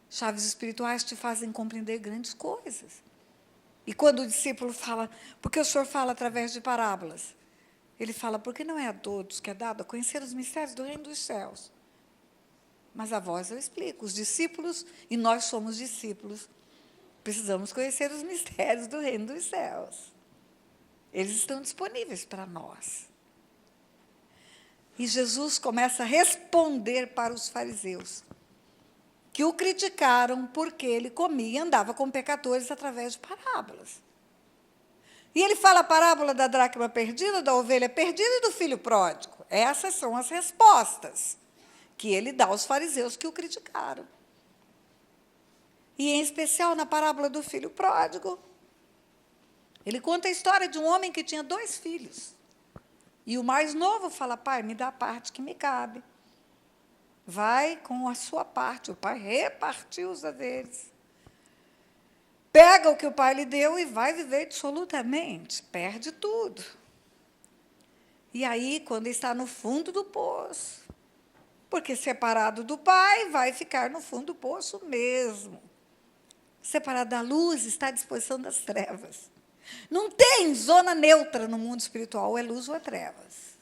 Chaves espirituais te fazem compreender grandes coisas. E quando o discípulo fala: por que o senhor fala através de parábolas? Ele fala: porque não é a todos que é dado a conhecer os mistérios do reino dos céus. Mas a vós eu explico, os discípulos, e nós somos discípulos, precisamos conhecer os mistérios do reino dos céus. Eles estão disponíveis para nós. E Jesus começa a responder para os fariseus, que o criticaram porque ele comia e andava com pecadores através de parábolas. E ele fala a parábola da dracma perdida, da ovelha perdida e do filho pródigo. Essas são as respostas que ele dá aos fariseus que o criticaram. E, em especial, na parábola do filho pródigo, ele conta a história de um homem que tinha 2 filhos. E o mais novo fala: pai, me dá a parte que me cabe. Vai com a sua parte. O pai repartiu os haveres. Pega o que o pai lhe deu e vai viver dissolutamente. Perde tudo. E aí, quando está no fundo do poço, porque separado do pai, vai ficar no fundo do poço mesmo. Separado da luz, está à disposição das trevas. Não tem zona neutra no mundo espiritual, ou é luz ou é trevas.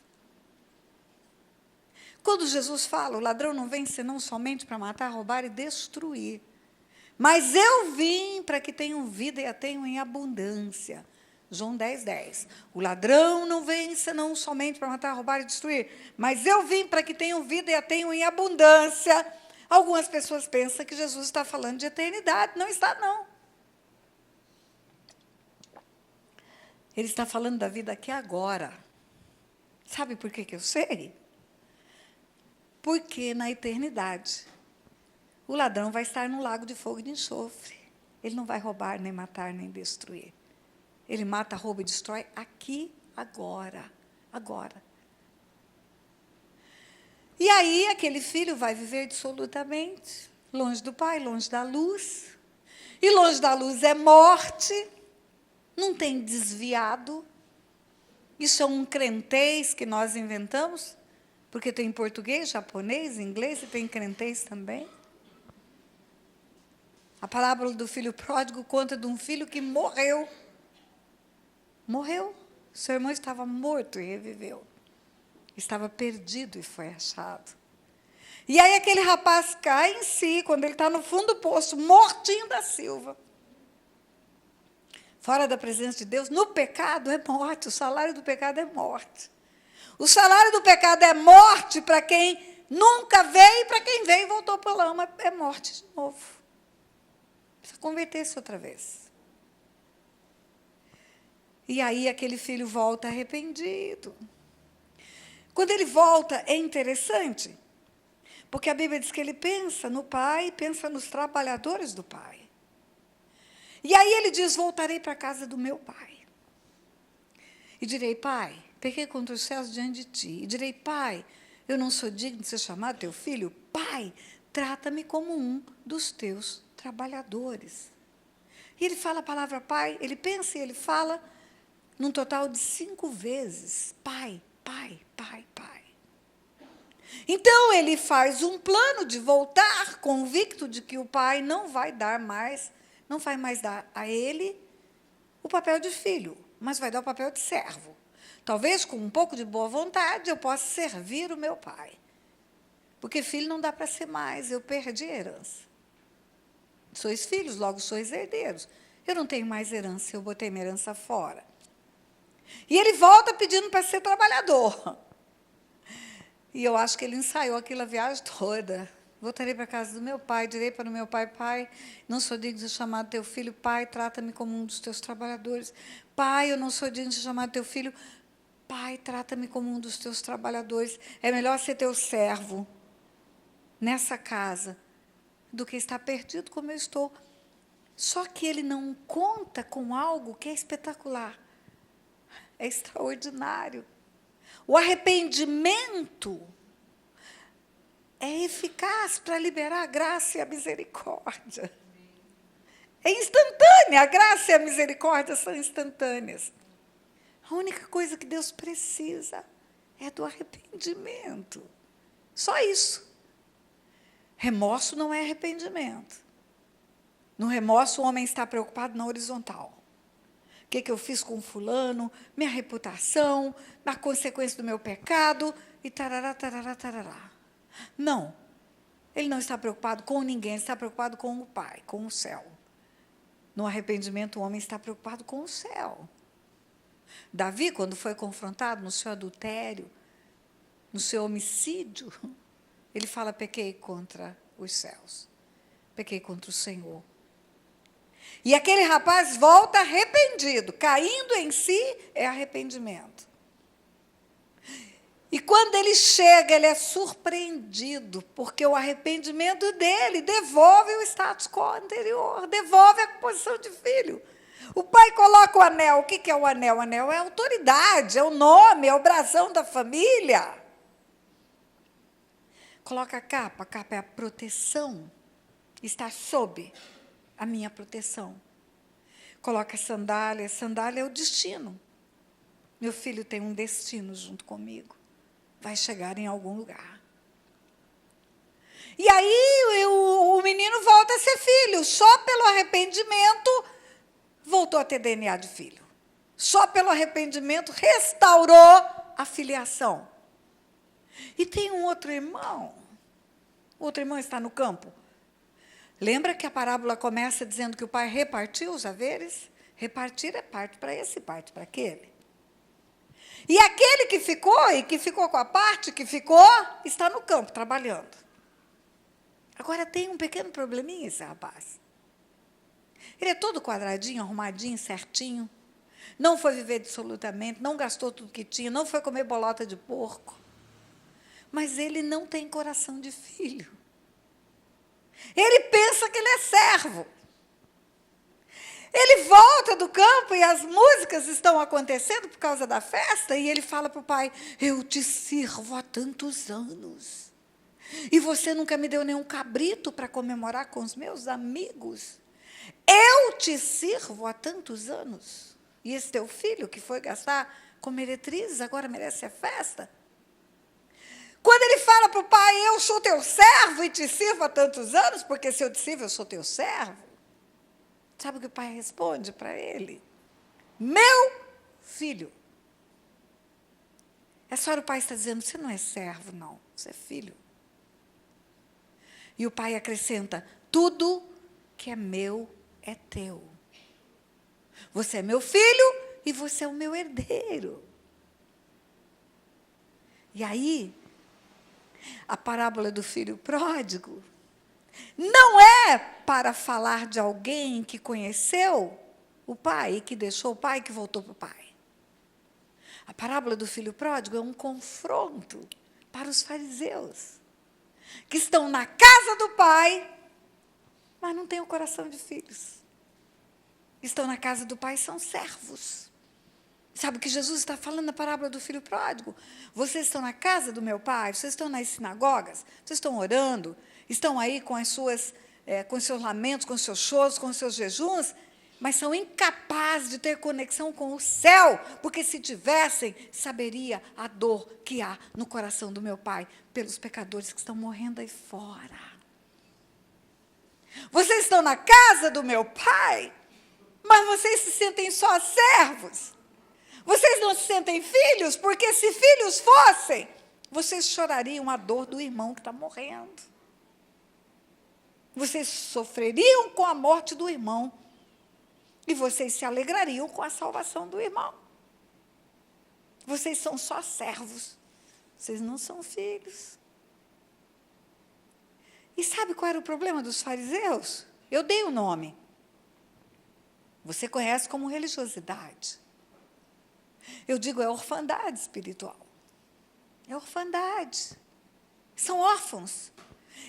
Quando Jesus fala: o ladrão não vem senão somente para matar, roubar e destruir. Mas eu vim para que tenham vida e a tenham em abundância. João 10, 10. O ladrão não vem senão somente para matar, roubar e destruir. Mas eu vim para que tenham vida e a tenham em abundância. Algumas pessoas pensam que Jesus está falando de eternidade. Não está, não. Ele está falando da vida aqui agora. Sabe por que eu sei? Porque na eternidade, o ladrão vai estar no lago de fogo e de enxofre. Ele não vai roubar, nem matar, nem destruir. Ele mata, rouba e destrói aqui, agora. Agora. E aí, aquele filho vai viver dissolutamente, longe do pai, longe da luz. E longe da luz é morte. Não tem desviado. Isso é um crentez que nós inventamos, porque tem português, japonês, inglês, e tem crentez também. A parábola do filho pródigo conta de um filho que morreu. Morreu. Seu irmão estava morto e reviveu. Estava perdido e foi achado. E aí aquele rapaz cai em si, quando ele está no fundo do poço, mortinho da silva. Fora da presença de Deus, no pecado é morte, o salário do pecado é morte. O salário do pecado é morte para quem nunca veio, e para quem veio e voltou para a lama, é morte de novo. Precisa converter-se outra vez. E aí aquele filho volta arrependido. Quando ele volta, é interessante, porque a Bíblia diz que ele pensa no pai, pensa nos trabalhadores do pai. E aí ele diz: voltarei para a casa do meu pai. E direi: pai, pequei contra os céus diante de ti. E direi: pai, eu não sou digno de ser chamado teu filho. Pai, trata-me como um dos teus trabalhadores. E ele fala a palavra pai, ele pensa e ele fala num total de 5 vezes: pai, pai, pai, pai. Então, ele faz um plano de voltar, convicto de que o pai não vai mais dar a ele o papel de filho, mas vai dar o papel de servo. Talvez, com um pouco de boa vontade, eu possa servir o meu pai. Porque filho não dá para ser mais, eu perdi a herança. Sois filhos, logo sois herdeiros. Eu não tenho mais herança, eu botei minha herança fora. E ele volta pedindo para ser trabalhador. E eu acho que ele ensaiou aquilo a viagem toda. Voltarei para a casa do meu pai, direi para o meu pai, pai, não sou digno de ser chamado teu filho, pai, trata-me como um dos teus trabalhadores. Pai, eu não sou digno de ser chamado teu filho, pai, trata-me como um dos teus trabalhadores. É melhor ser teu servo nessa casa do que estar perdido como eu estou. Só que ele não conta com algo que é espetacular, é extraordinário. O arrependimento é eficaz para liberar a graça e a misericórdia. É instantânea, a graça e a misericórdia são instantâneas. A única coisa que Deus precisa é do arrependimento. Só isso. Remorso não é arrependimento. No remorso, o homem está preocupado na horizontal. O que eu fiz com fulano, minha reputação, a consequência do meu pecado, e tarará, tarará, tarará. Não, ele não está preocupado com ninguém, ele está preocupado com o Pai, com o céu. No arrependimento, o homem está preocupado com o céu. Davi, quando foi confrontado no seu adultério, no seu homicídio, ele fala, pequei contra os céus, pequei contra o Senhor. E aquele rapaz volta arrependido, caindo em si é arrependimento. E quando ele chega, ele é surpreendido, porque o arrependimento dele devolve o status quo anterior, devolve a posição de filho. O pai coloca o anel. O que é o anel? O anel é a autoridade, é o nome, é o brasão da família. Coloca a capa é a proteção, está sob a minha proteção. Coloca a sandália é o destino. Meu filho tem um destino junto comigo. Vai chegar em algum lugar. E aí o menino volta a ser filho. Só pelo arrependimento voltou a ter DNA de filho. Só pelo arrependimento restaurou a filiação. E tem um outro irmão. O outro irmão está no campo. Lembra que a parábola começa dizendo que o pai repartiu os haveres? Repartir é parte para esse, parte para aquele. E aquele que ficou com a parte que ficou, está no campo, trabalhando. Agora tem um pequeno probleminha esse rapaz. Ele é todo quadradinho, arrumadinho, certinho. Não foi viver absolutamente, não gastou tudo que tinha, não foi comer bolota de porco. Mas ele não tem coração de filho. Ele pensa que ele é servo. Ele volta do campo e as músicas estão acontecendo por causa da festa, e ele fala para o pai, eu te sirvo há tantos anos, e você nunca me deu nenhum cabrito para comemorar com os meus amigos. Eu te sirvo há tantos anos, e esse teu filho que foi gastar com meretrizes, agora merece a festa. Quando ele fala para o pai, eu sou teu servo e te sirvo há tantos anos, porque se eu te sirvo, eu sou teu servo. Sabe o que o pai responde para ele? Meu filho. Essa hora o pai está dizendo, você não é servo, não, você é filho. E o pai acrescenta, tudo que é meu é teu. Você é meu filho e você é o meu herdeiro. E aí, a parábola do filho pródigo não é para falar de alguém que conheceu o pai, que deixou o pai, que voltou para o pai. A parábola do filho pródigo é um confronto para os fariseus, que estão na casa do pai, mas não têm o coração de filhos. Estão na casa do pai e são servos. Sabe o que Jesus está falando na parábola do filho pródigo? Vocês estão na casa do meu pai, vocês estão nas sinagogas, vocês estão orando, estão aí com as suas, com os seus lamentos, com os seus choros, com os seus jejuns, mas são incapazes de ter conexão com o céu, porque se tivessem, saberia a dor que há no coração do meu Pai pelos pecadores que estão morrendo aí fora. Vocês estão na casa do meu Pai, mas vocês se sentem só servos. Vocês não se sentem filhos, porque se filhos fossem, vocês chorariam a dor do irmão que está morrendo. Vocês sofreriam com a morte do irmão. E vocês se alegrariam com a salvação do irmão. Vocês são só servos. Vocês não são filhos. E sabe qual era o problema dos fariseus? Eu dei o nome. Você conhece como religiosidade. Eu digo, é orfandade espiritual. É orfandade. São órfãos.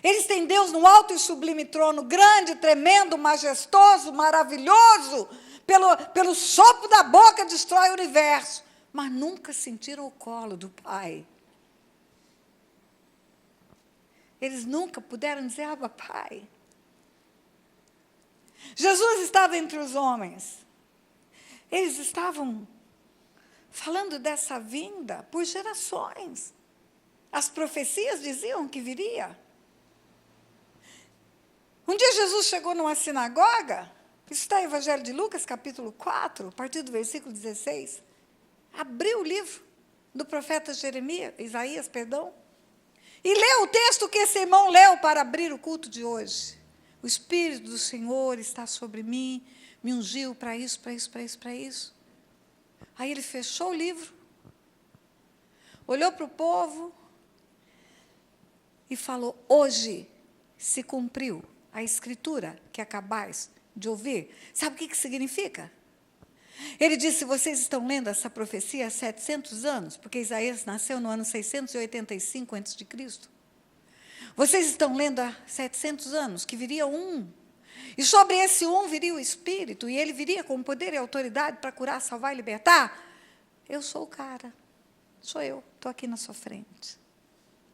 Eles têm Deus no alto e sublime trono, grande, tremendo, majestoso, maravilhoso, pelo sopro da boca destrói o universo, mas nunca sentiram o colo do Pai. Eles nunca puderam dizer, Abba, Pai. Jesus estava entre os homens. Eles estavam falando dessa vinda por gerações. As profecias diziam que viria. Um dia Jesus chegou numa sinagoga, isso está no Evangelho de Lucas, capítulo 4, a partir do versículo 16, abriu o livro do profeta Isaías, e leu o texto que esse irmão leu para abrir o culto de hoje. O Espírito do Senhor está sobre mim, me ungiu para isso, para isso, para isso, para isso. Aí ele fechou o livro, olhou para o povo e falou, hoje se cumpriu a escritura que acabais de ouvir. Sabe o que significa? Ele disse, vocês estão lendo essa profecia há 700 anos, porque Isaías nasceu no ano 685 a.C. Vocês estão lendo há 700 anos que viria um. E sobre esse um viria o Espírito, e ele viria com poder e autoridade para curar, salvar e libertar. Eu sou o cara. Sou eu. Estou aqui na sua frente.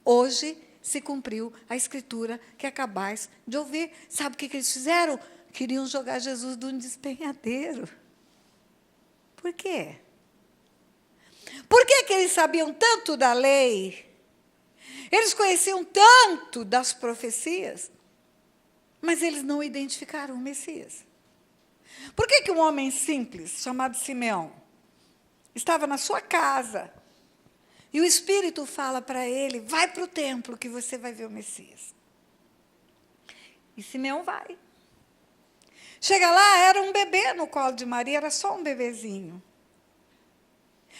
Hoje se cumpriu a escritura que acabais de ouvir. Sabe o que eles fizeram? Queriam jogar Jesus de um despenhadeiro. Por quê? Por que eles sabiam tanto da lei? Eles conheciam tanto das profecias, mas eles não identificaram o Messias. Por que um homem simples, chamado Simeão, estava na sua casa, e o Espírito fala para ele, vai para o templo que você vai ver o Messias. E Simeão vai. Chega lá, era um bebê no colo de Maria, era só um bebezinho.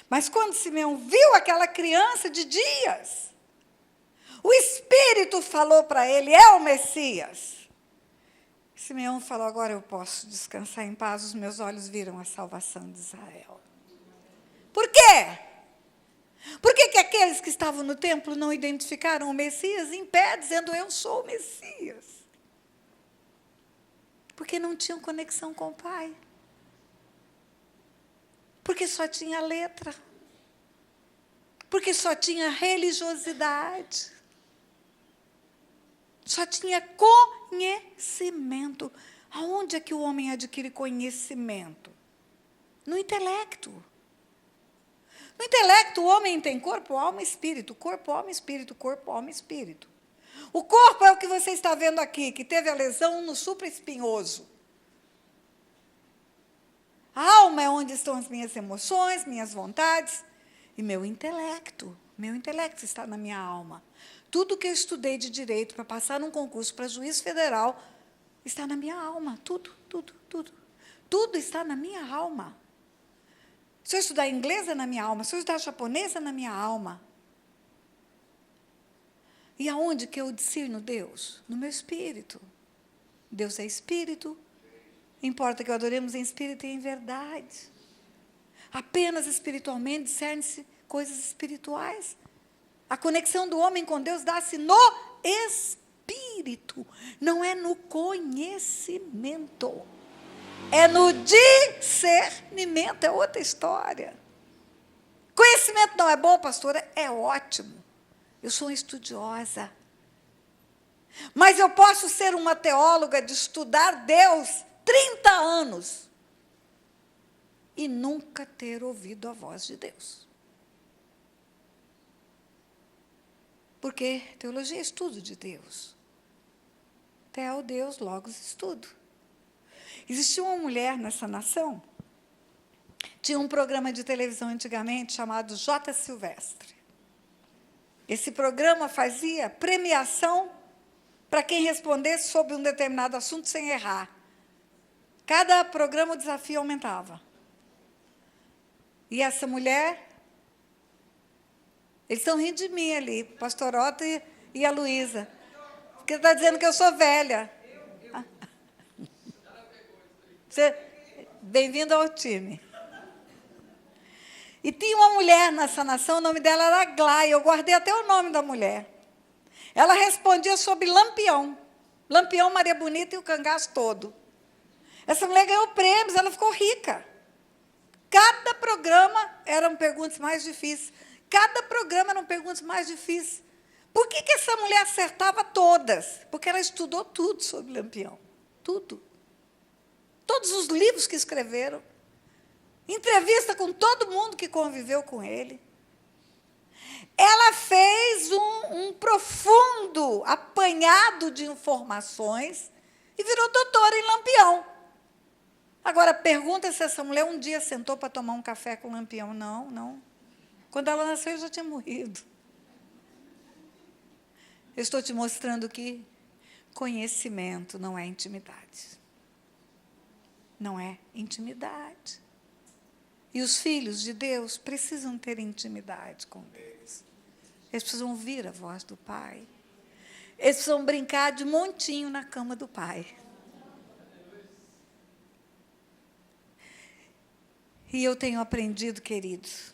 Mas quando Simeão viu aquela criança de dias, o Espírito falou para ele, é o Messias. Simeão falou, agora eu posso descansar em paz, os meus olhos viram a salvação de Israel. Por quê? Por que aqueles que estavam no templo não identificaram o Messias em pé, dizendo, eu sou o Messias? Porque não tinham conexão com o Pai. Porque só tinha letra. Porque só tinha religiosidade. Só tinha conhecimento. Aonde é que o homem adquire conhecimento? No intelecto. No intelecto, o homem tem corpo, alma e espírito. Corpo, alma e espírito. Corpo, alma e espírito. O corpo é o que você está vendo aqui, que teve a lesão no supraespinhoso. A alma é onde estão as minhas emoções, minhas vontades e meu intelecto. Meu intelecto está na minha alma. Tudo que eu estudei de direito para passar num concurso para juiz federal está na minha alma. Tudo, tudo, tudo. Tudo está na minha alma. Se eu estudar inglês, é na minha alma. Se eu estudar japonês, é na minha alma. E aonde que eu discerno Deus? No meu espírito. Deus é espírito. Importa que o adoremos em espírito e em verdade. Apenas espiritualmente discerne-se coisas espirituais. A conexão do homem com Deus dá-se no espírito. Não é no conhecimento. É no discernimento. É outra história. Conhecimento não é bom, pastora? É ótimo. Eu sou uma estudiosa. Mas eu posso ser uma teóloga de estudar Deus 30 anos e nunca ter ouvido a voz de Deus. Porque teologia é estudo de Deus. Theo, Deus, logos, estudo. Existia uma mulher nessa nação, tinha um programa de televisão antigamente chamado J. Silvestre. Esse programa fazia premiação para quem respondesse sobre um determinado assunto sem errar. Cada programa o desafio aumentava. E essa mulher, eles estão rindo de mim ali, o pastor Otto e a Luísa, porque está dizendo que eu sou velha. Bem-vindo ao time. E tinha uma mulher nessa nação, o nome dela era Aglaia, eu guardei até o nome da mulher. Ela respondia sobre Lampião. Lampião, Maria Bonita e o cangaço todo. Essa mulher ganhou prêmios, ela ficou rica. Cada programa eram perguntas mais difíceis. Cada programa eram perguntas mais difíceis. Por que essa mulher acertava todas? Porque ela estudou tudo sobre Lampião. Tudo. Todos os livros que escreveram. Entrevista com todo mundo que conviveu com ele. Ela fez um profundo apanhado de informações e virou doutora em Lampião. Agora, pergunta se essa mulher um dia sentou para tomar um café com Lampião. Não, não. Quando ela nasceu, eu já tinha morrido. Eu estou te mostrando que conhecimento não é intimidade. Não é intimidade. E os filhos de Deus precisam ter intimidade com Deus. Eles precisam ouvir a voz do Pai. Eles precisam brincar de montinho na cama do Pai. E eu tenho aprendido, queridos,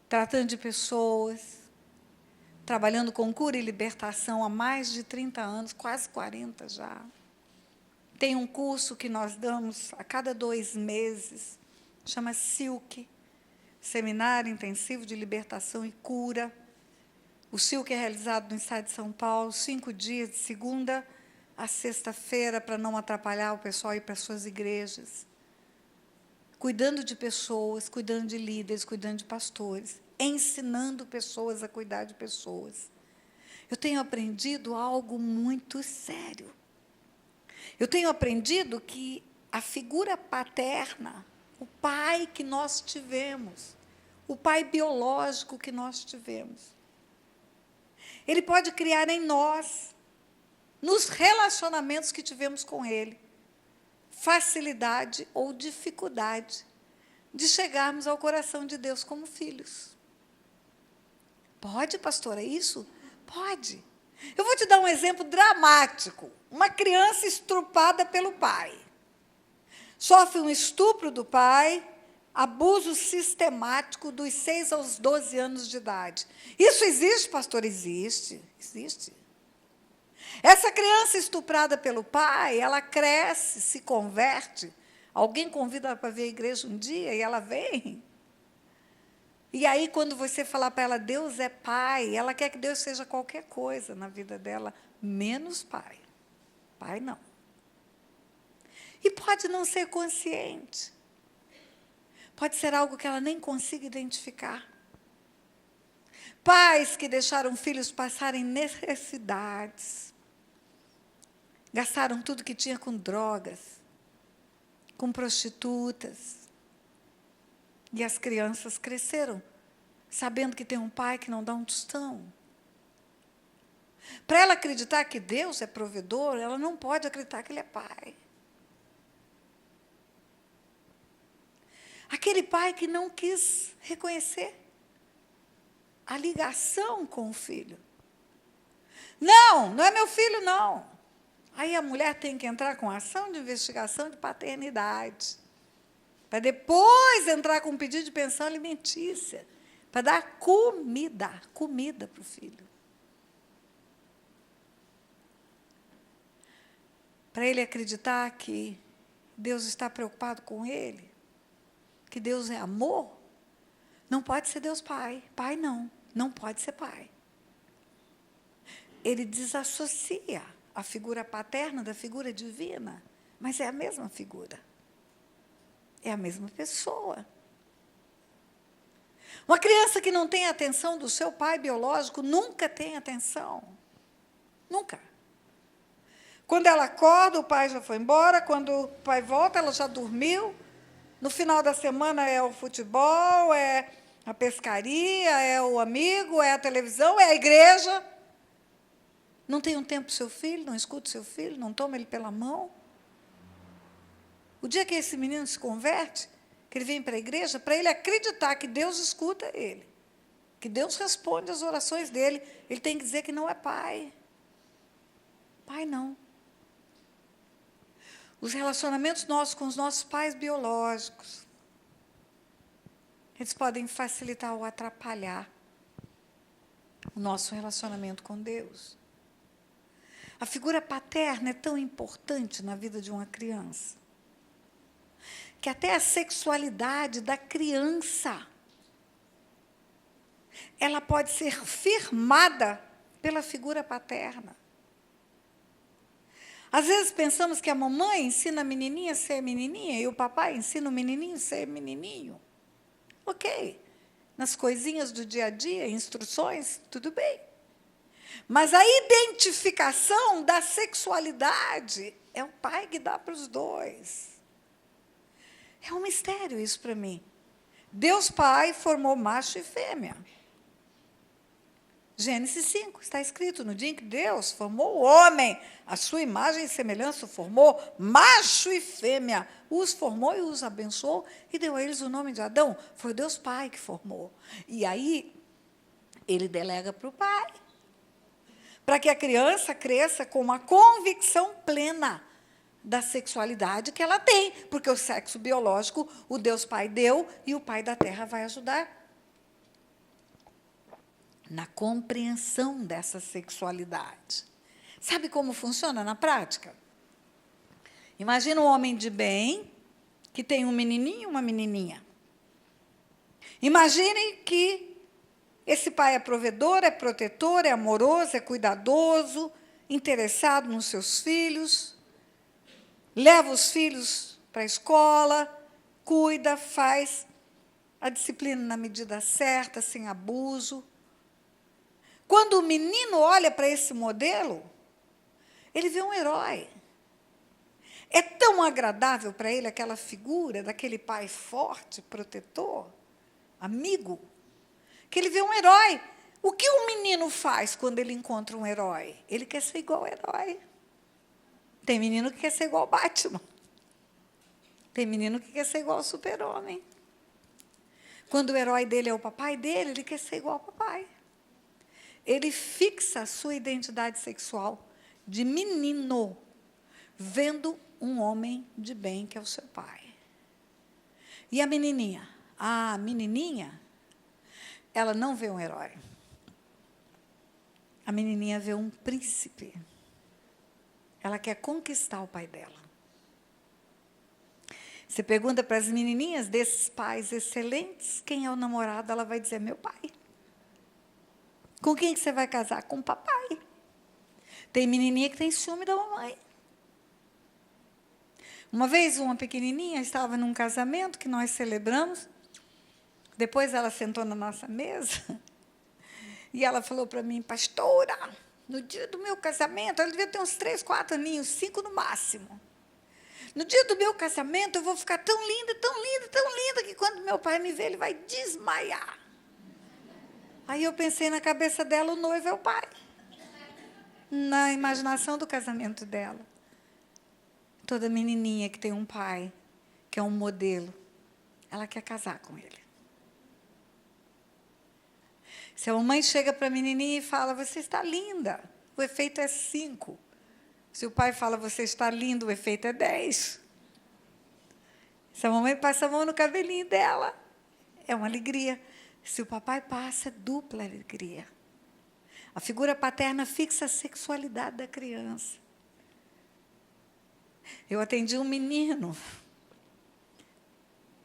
tratando de pessoas, trabalhando com cura e libertação há mais de 30 anos, quase 40 já. Tem um curso que nós damos a cada 2 meses, chama SILC, Seminário Intensivo de Libertação e Cura. O SILC é realizado no estado de São Paulo, 5 dias, de segunda a sexta-feira, para não atrapalhar o pessoal ir para as suas igrejas. Cuidando de pessoas, cuidando de líderes, cuidando de pastores, ensinando pessoas a cuidar de pessoas. Eu tenho aprendido algo muito sério. Eu tenho aprendido que a figura paterna, o pai que nós tivemos, o pai biológico que nós tivemos, ele pode criar em nós, nos relacionamentos que tivemos com ele, facilidade ou dificuldade de chegarmos ao coração de Deus como filhos. Pode, pastora, isso? Pode. Eu vou te dar um exemplo dramático. Uma criança estrupada pelo pai. Sofre um estupro do pai, abuso sistemático dos 6 aos 12 anos de idade. Isso existe, pastor? Existe. Existe. Essa criança estuprada pelo pai, ela cresce, se converte. Alguém convida ela para vir à igreja um dia e ela vem. E aí, quando você falar para ela, Deus é pai, ela quer que Deus seja qualquer coisa na vida dela, menos pai. Pai, não. E pode não ser consciente. Pode ser algo que ela nem consiga identificar. Pais que deixaram filhos passarem necessidades. Gastaram tudo que tinha com drogas, com prostitutas. E as crianças cresceram, sabendo que tem um pai que não dá um tostão. Para ela acreditar que Deus é provedor, ela não pode acreditar que Ele é pai. Aquele pai que não quis reconhecer a ligação com o filho. Não, não é meu filho, não. Aí a mulher tem que entrar com ação de investigação de paternidade, para depois entrar com um pedido de pensão alimentícia, para dar comida para o filho. Para ele acreditar que Deus está preocupado com ele, que Deus é amor, não pode ser Deus pai. Pai não pode ser pai. Ele desassocia a figura paterna da figura divina, mas é a mesma figura. É a mesma pessoa. Uma criança que não tem atenção do seu pai biológico nunca tem atenção. Nunca. Quando ela acorda, o pai já foi embora. Quando o pai volta, ela já dormiu. No final da semana é o futebol, é a pescaria, é o amigo, é a televisão, é a igreja. Não tem um tempo para o seu filho, não escuta o seu filho, não toma ele pela mão. O dia que esse menino se converte, que ele vem para a igreja, para ele acreditar que Deus escuta ele, que Deus responde às orações dele, ele tem que dizer que não é pai. Pai não. Os relacionamentos nossos com os nossos pais biológicos, eles podem facilitar ou atrapalhar o nosso relacionamento com Deus. A figura paterna é tão importante na vida de uma criança, que até a sexualidade da criança, ela pode ser firmada pela figura paterna. Às vezes pensamos que a mamãe ensina a menininha a ser menininha e o papai ensina o menininho a ser menininho. Ok, nas coisinhas do dia a dia, instruções, tudo bem. Mas a identificação da sexualidade é o pai que dá para os dois. É um mistério isso para mim. Deus Pai formou macho e fêmea. Gênesis 5, está escrito, no dia em que Deus formou o homem, a sua imagem e semelhança o formou, macho e fêmea, os formou e os abençoou, e deu a eles o nome de Adão. Foi Deus Pai que formou. E aí, ele delega para o pai, para que a criança cresça com uma convicção plena da sexualidade que ela tem, porque o sexo biológico, o Deus Pai deu, e o Pai da Terra vai ajudar na compreensão dessa sexualidade. Sabe como funciona na prática? Imagina um homem de bem que tem um menininho e uma menininha. Imaginem que esse pai é provedor, é protetor, é amoroso, é cuidadoso, interessado nos seus filhos, leva os filhos para a escola, cuida, faz a disciplina na medida certa, sem abuso. Quando o menino olha para esse modelo, ele vê um herói. É tão agradável para ele aquela figura daquele pai forte, protetor, amigo, que ele vê um herói. O que o menino faz quando ele encontra um herói? Ele quer ser igual ao herói. Tem menino que quer ser igual ao Batman. Tem menino que quer ser igual ao Super-Homem. Quando o herói dele é o papai dele, ele quer ser igual ao papai. Ele fixa a sua identidade sexual de menino, vendo um homem de bem que é o seu pai. E a menininha? A menininha, ela não vê um herói. A menininha vê um príncipe. Ela quer conquistar o pai dela. Você pergunta para as menininhas desses pais excelentes, quem é o namorado, ela vai dizer, meu pai. Com quem que você vai casar? Com o papai. Tem menininha que tem ciúme da mamãe. Uma vez, uma pequenininha estava num casamento que nós celebramos. Depois ela sentou na nossa mesa e ela falou para mim, pastora, no dia do meu casamento, ela devia ter uns 3, 4 aninhos, 5 no máximo. No dia do meu casamento, eu vou ficar tão linda, que quando meu pai me ver, ele vai desmaiar. Aí eu pensei na cabeça dela, o noivo é o pai. Na imaginação do casamento dela. Toda menininha que tem um pai, que é um modelo, ela quer casar com ele. Se a mamãe chega para a menininha e fala, você está linda, o efeito é 5. Se o pai fala, você está lindo, o efeito é 10. Se a mamãe passa a mão no cabelinho dela, é uma alegria. Se o papai passa, é dupla alegria. A figura paterna fixa a sexualidade da criança. Eu atendi um menino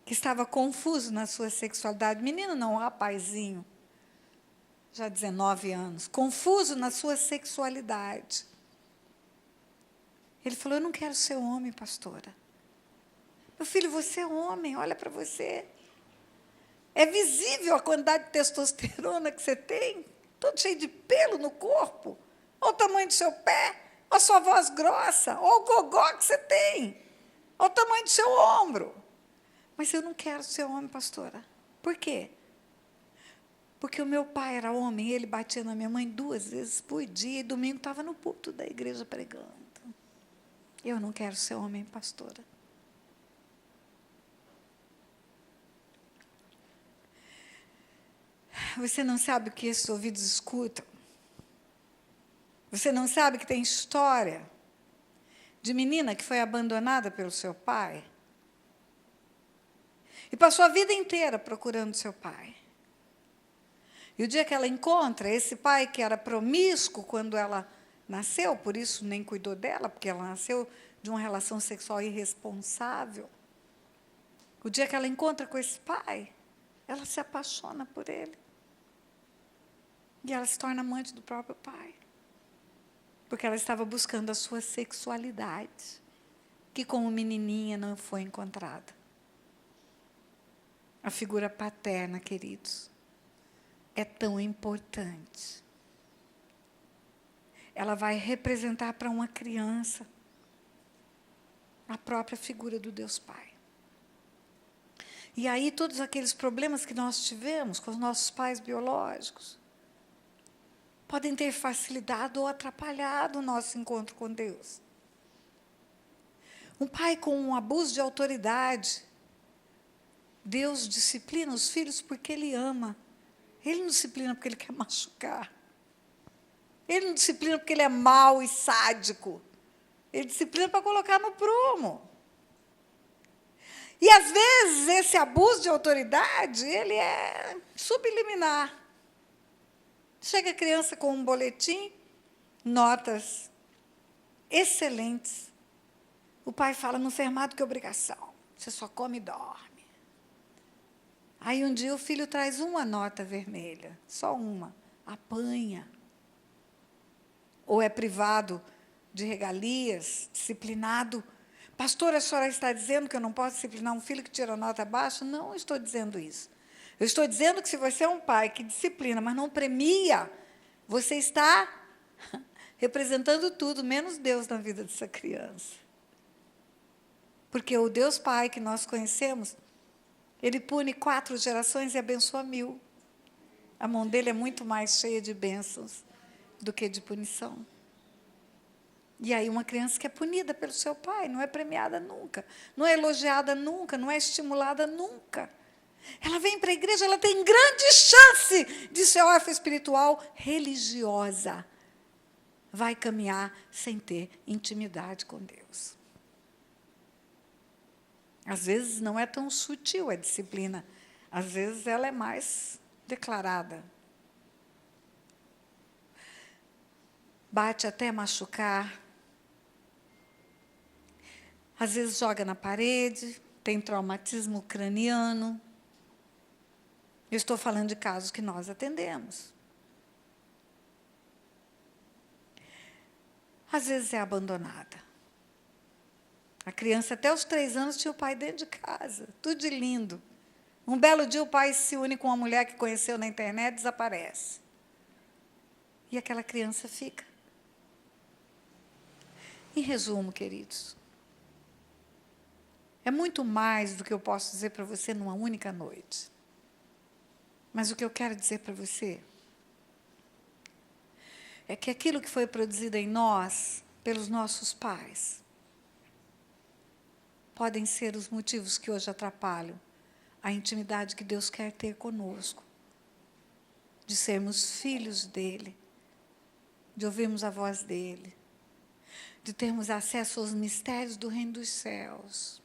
que estava confuso na sua sexualidade. Menino não, um rapazinho, já 19 anos, confuso na sua sexualidade. Ele falou, eu não quero ser homem, pastora. Meu filho, você é homem, olha para você. É visível a quantidade de testosterona que você tem, todo cheio de pelo no corpo. Olha o tamanho do seu pé, olha a sua voz grossa, olha o gogó que você tem, olha o tamanho do seu ombro. Mas eu não quero ser homem, pastora. Por quê? Porque o meu pai era homem, ele batia na minha mãe 2 vezes por dia, e domingo estava no púlpito da igreja pregando. Eu não quero ser homem, pastora. Você não sabe o que esses ouvidos escutam. Você não sabe que tem história de menina que foi abandonada pelo seu pai e passou a vida inteira procurando seu pai. E o dia que ela encontra esse pai que era promíscuo quando ela nasceu, por isso nem cuidou dela, porque ela nasceu de uma relação sexual irresponsável. O dia que ela encontra com esse pai, ela se apaixona por ele. E ela se torna amante do próprio pai. Porque ela estava buscando a sua sexualidade, que como menininha não foi encontrada. A figura paterna, queridos, é tão importante. Ela vai representar para uma criança a própria figura do Deus Pai. E aí todos aqueles problemas que nós tivemos com os nossos pais biológicos podem ter facilitado ou atrapalhado o nosso encontro com Deus. Um pai com um abuso de autoridade, Deus disciplina os filhos porque Ele ama. Ele não disciplina porque Ele quer machucar. Ele não disciplina porque Ele é mau e sádico. Ele disciplina para colocar no prumo. E, às vezes, esse abuso de autoridade, ele é subliminar. Chega a criança com um boletim, notas excelentes. O pai fala, não fez mais do que obrigação. Você só come e dorme. Aí, um dia, o filho traz uma nota vermelha, só uma, apanha. Ou é privado de regalias, disciplinado. Pastora, a senhora está dizendo que eu não posso disciplinar um filho que tira nota baixa? Não estou dizendo isso. Eu estou dizendo que se você é um pai que disciplina, mas não premia, você está representando tudo, menos Deus na vida dessa criança. Porque o Deus Pai que nós conhecemos, Ele pune 4 gerações e abençoa 1000. A mão dele é muito mais cheia de bênçãos do que de punição. E aí uma criança que é punida pelo seu pai, não é premiada nunca, não é elogiada nunca, não é estimulada nunca. Ela vem para a igreja, ela tem grande chance de ser órfã espiritual religiosa. Vai caminhar sem ter intimidade com Deus. Às vezes não é tão sutil a disciplina, às vezes ela é mais declarada. Bate até machucar. Às vezes joga na parede, tem traumatismo craniano. Eu estou falando de casos que nós atendemos. Às vezes é abandonada. A criança até os 3 anos tinha o pai dentro de casa, tudo de lindo. Um belo dia o pai se une com uma mulher que conheceu na internet e desaparece. E aquela criança fica. Em resumo, queridos, é muito mais do que eu posso dizer para você numa única noite. Mas o que eu quero dizer para você é que aquilo que foi produzido em nós, pelos nossos pais, podem ser os motivos que hoje atrapalham a intimidade que Deus quer ter conosco, de sermos filhos dEle, de ouvirmos a voz dEle, de termos acesso aos mistérios do reino dos céus.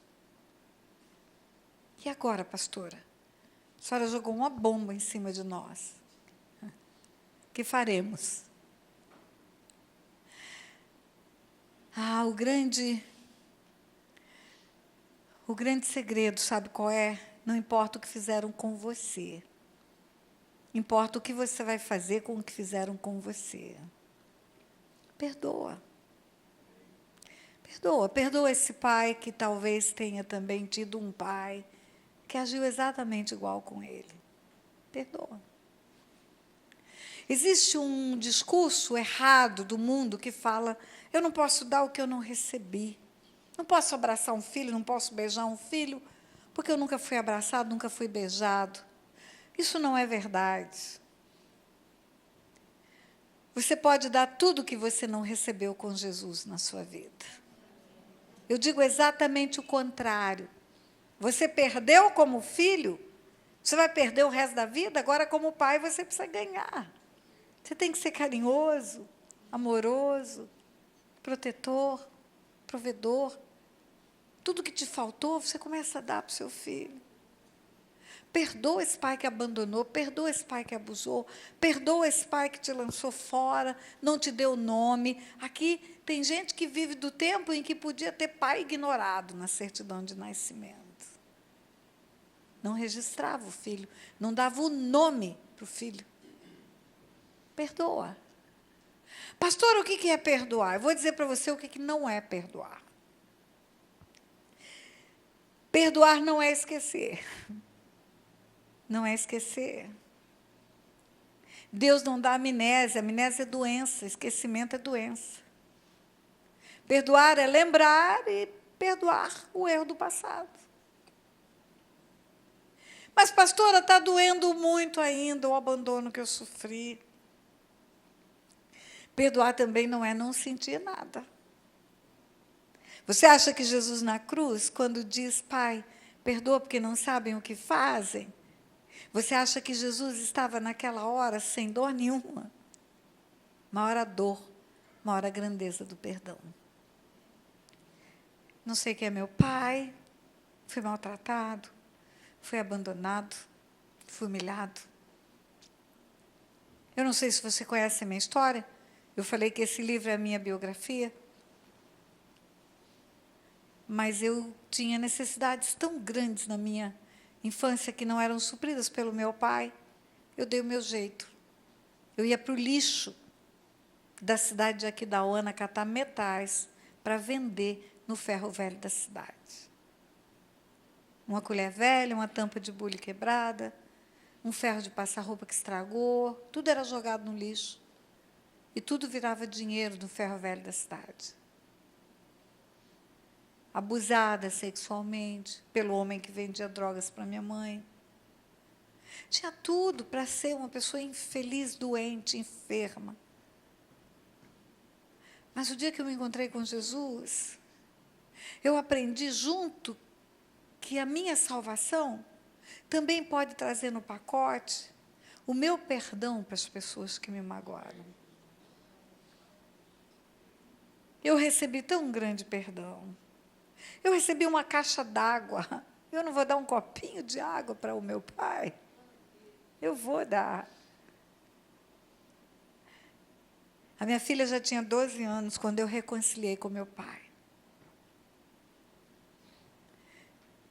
E agora, pastora? A senhora jogou uma bomba em cima de nós. O que faremos? O grande segredo, sabe qual é? Não importa o que fizeram com você. Importa o que você vai fazer com o que fizeram com você. Perdoa. Perdoa esse pai que talvez tenha também tido um pai que agiu exatamente igual com ele. Perdoa. Existe um discurso errado do mundo que fala: eu não posso dar o que eu não recebi. Não posso abraçar um filho, não posso beijar um filho, porque eu nunca fui abraçado, nunca fui beijado. Isso não é verdade. Você pode dar tudo o que você não recebeu com Jesus na sua vida. Eu digo exatamente o contrário. Você perdeu como filho, você vai perder o resto da vida, agora como pai você precisa ganhar. Você tem que ser carinhoso, amoroso, protetor, provedor. Tudo que te faltou, você começa a dar para o seu filho. Perdoa esse pai que abandonou, perdoa esse pai que abusou, perdoa esse pai que te lançou fora, não te deu nome. Aqui tem gente que vive do tempo em que podia ter pai ignorado na certidão de nascimento. Não registrava o filho, não dava o nome para o filho. Perdoa. Pastor, o que é perdoar? Eu vou dizer para você o que não é perdoar. Perdoar não é esquecer. Não é esquecer. Deus não dá amnésia. Amnésia é doença, esquecimento é doença. Perdoar é lembrar e perdoar o erro do passado. Mas, pastora, está doendo muito ainda o abandono que eu sofri. Perdoar também não é não sentir nada. Você acha que Jesus na cruz, quando diz, Pai, perdoa porque não sabem o que fazem, você acha que Jesus estava naquela hora sem dor nenhuma? Maior dor, maior grandeza do perdão. Não sei quem é meu pai, fui maltratado, fui abandonado, fui humilhado. Eu não sei se você conhece a minha história. Eu falei que esse livro é a minha biografia. Mas eu tinha necessidades tão grandes na minha infância que não eram supridas pelo meu pai. Eu dei o meu jeito. Eu ia para o lixo da cidade de Aquidauana catar metais para vender no ferro velho da cidade. Uma colher velha, uma tampa de bule quebrada, um ferro de passar roupa que estragou, tudo era jogado no lixo. E tudo virava dinheiro no ferro velho da cidade. Abusada sexualmente pelo homem que vendia drogas para minha mãe. Tinha tudo para ser uma pessoa infeliz, doente, enferma. Mas o dia que eu me encontrei com Jesus, eu aprendi junto que a minha salvação também pode trazer no pacote o meu perdão para as pessoas que me magoaram. Eu recebi tão grande perdão. Eu recebi uma caixa d'água. Eu não vou dar um copinho de água para o meu pai? Eu vou dar. A minha filha já tinha 12 anos quando eu reconciliei com meu pai.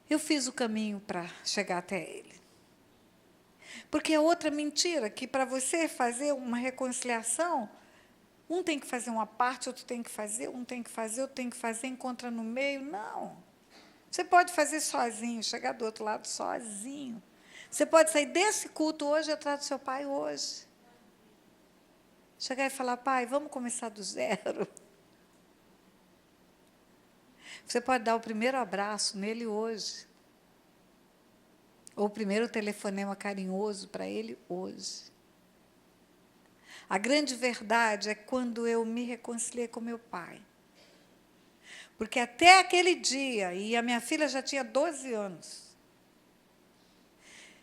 Eu fiz o caminho para chegar até ele. Porque é outra mentira, que para você fazer uma reconciliação, um tem que fazer uma parte, outro tem que fazer, um tem que fazer, outro tem que fazer, encontra no meio. Não. Você pode fazer sozinho, chegar do outro lado sozinho. Você pode sair desse culto hoje e atrás do seu pai hoje. Chegar e falar, pai, vamos começar do zero. Você pode dar o primeiro abraço nele hoje. Ou o primeiro telefonema carinhoso para ele hoje. A grande verdade é quando eu me reconciliei com meu pai. Porque até aquele dia, e a minha filha já tinha 12 anos,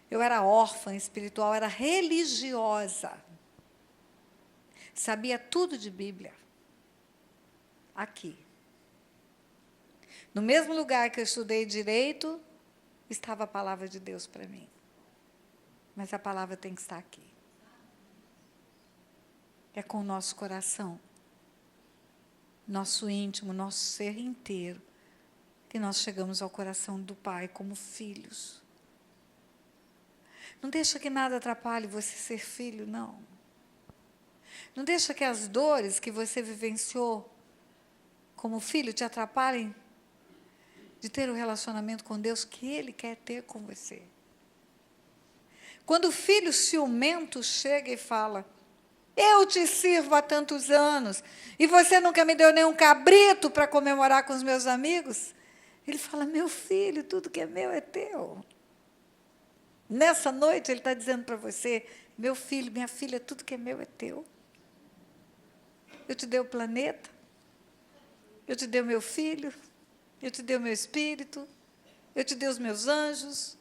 eu era órfã espiritual, era religiosa. Sabia tudo de Bíblia. Aqui. No mesmo lugar que eu estudei direito, estava a palavra de Deus para mim. Mas a palavra tem que estar aqui. É com o nosso coração, nosso íntimo, nosso ser inteiro, que nós chegamos ao coração do Pai como filhos. Não deixa que nada atrapalhe você ser filho, não. Não deixa que as dores que você vivenciou como filho, te atrapalhem de ter o relacionamento com Deus que Ele quer ter com você. Quando o filho ciumento chega e fala, eu te sirvo há tantos anos, e você nunca me deu nenhum cabrito para comemorar com os meus amigos, ele fala, meu filho, tudo que é meu é teu. Nessa noite ele está dizendo para você, meu filho, minha filha, tudo que é meu é teu. Eu te dei o planeta, eu te dei o meu filho, eu te dei o meu espírito, eu te dei os meus anjos,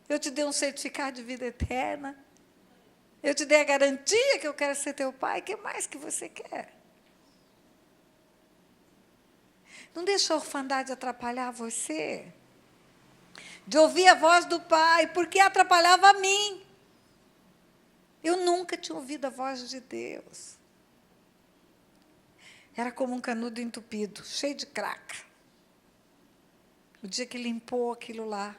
eu te dei um certificado de vida eterna, eu te dei a garantia que eu quero ser teu pai, o que mais que você quer? Não deixa a orfandade atrapalhar você, de ouvir a voz do pai, porque atrapalhava a mim. Eu nunca tinha ouvido a voz de Deus. Era como um canudo entupido, cheio de craca. O dia que limpou aquilo lá,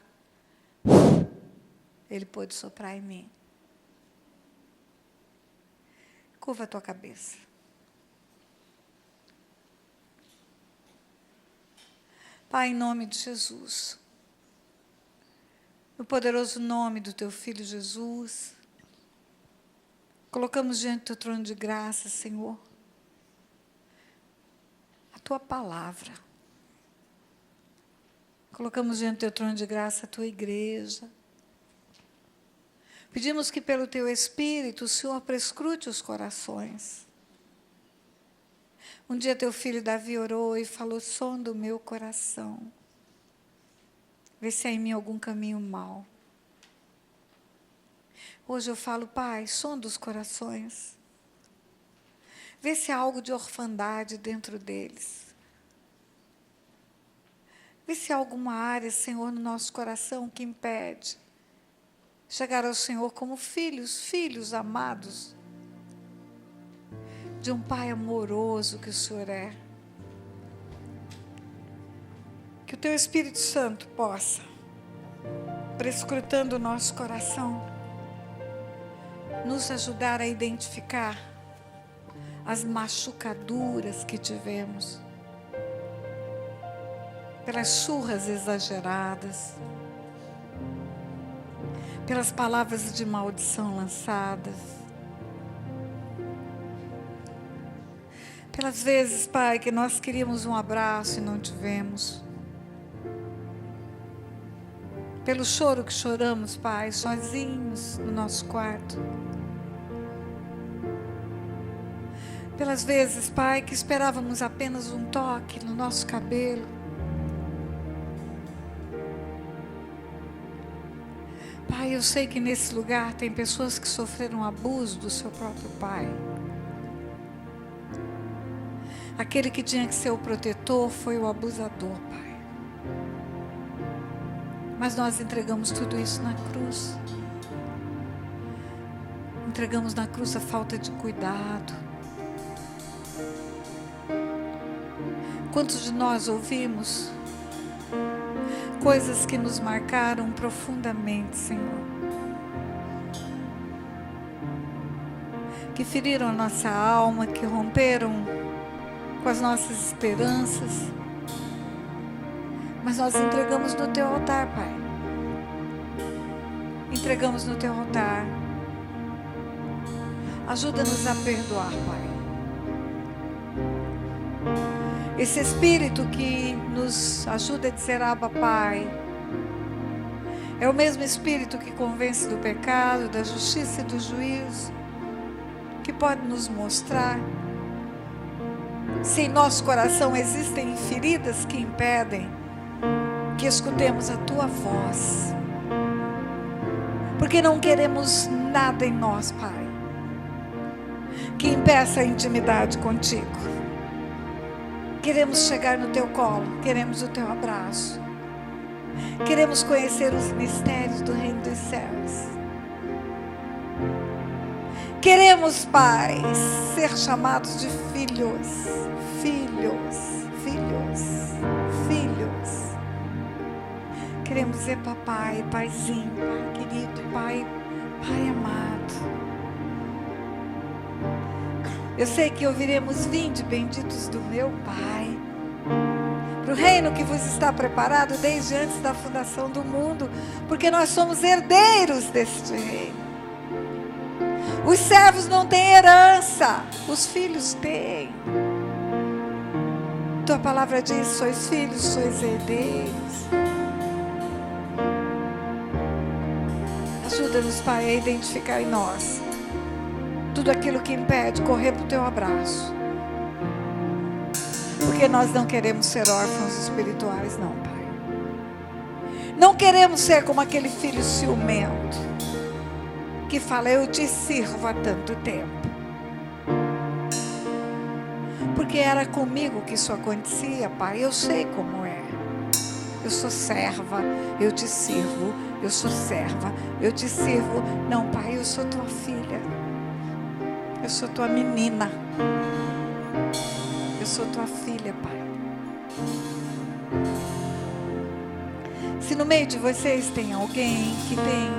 Ele pôde soprar em mim. Curva a tua cabeça. Pai, em nome de Jesus, no poderoso nome do teu Filho Jesus, colocamos diante do teu trono de graça, Senhor, a tua palavra. Colocamos diante do teu trono de graça a tua igreja. Pedimos que pelo teu Espírito o Senhor prescrute os corações. Um dia teu filho Davi orou e falou, sonda o meu coração. Vê se há em mim algum caminho mau. Hoje eu falo, Pai, sonda os corações. Vê se há algo de orfandade dentro deles. Vê se há alguma área, Senhor, no nosso coração que impede chegar ao Senhor como filhos, filhos amados, de um Pai amoroso que o Senhor é. Que o Teu Espírito Santo possa, prescrutando o nosso coração, nos ajudar a identificar as machucaduras que tivemos, pelas surras exageradas, pelas palavras de maldição lançadas, pelas vezes, Pai, que nós queríamos um abraço e não tivemos, pelo choro que choramos, Pai, sozinhos no nosso quarto, pelas vezes, Pai, que esperávamos apenas um toque no nosso cabelo, Pai, eu sei que nesse lugar tem pessoas que sofreram abuso do seu próprio pai. Aquele que tinha que ser o protetor foi o abusador, Pai. Mas nós entregamos tudo isso na cruz. Entregamos na cruz a falta de cuidado. Quantos de nós ouvimos coisas que nos marcaram profundamente, Senhor, que feriram a nossa alma, que romperam com as nossas esperanças, mas nós entregamos no Teu altar, Pai. Entregamos no Teu altar. Ajuda-nos a perdoar, Pai. Esse Espírito que nos ajuda a dizer Abba, Pai, é o mesmo Espírito que convence do pecado, da justiça e do juízo, que pode nos mostrar se em nosso coração existem feridas que impedem que escutemos a Tua voz, porque não queremos nada em nós, Pai, que impeça a intimidade contigo. Queremos chegar no Teu colo, queremos o Teu abraço, queremos conhecer os mistérios do reino dos céus. Queremos, Pai, ser chamados de filhos, filhos, filhos, filhos. Queremos dizer papai, paizinho, pai querido, pai, pai amado. Eu sei que ouviremos: vinde, benditos do meu Pai, para o reino que vos está preparado desde antes da fundação do mundo, porque nós somos herdeiros deste reino. Os servos não têm herança, os filhos têm. Tua palavra diz: sois filhos, sois herdeiros. Ajuda-nos, Pai, a identificar em nós tudo aquilo que impede correr para o teu abraço. Porque nós não queremos ser órfãos espirituais, não, Pai. Não queremos ser como aquele filho ciumento que fala: eu te sirvo há tanto tempo. Porque era comigo que isso acontecia, Pai. Eu sei como é. Eu sou serva, eu te sirvo. Eu sou serva, eu te sirvo. Não, Pai, eu sou tua filha. Eu sou tua menina. Eu sou tua filha, Pai. Se no meio de vocês tem alguém que tem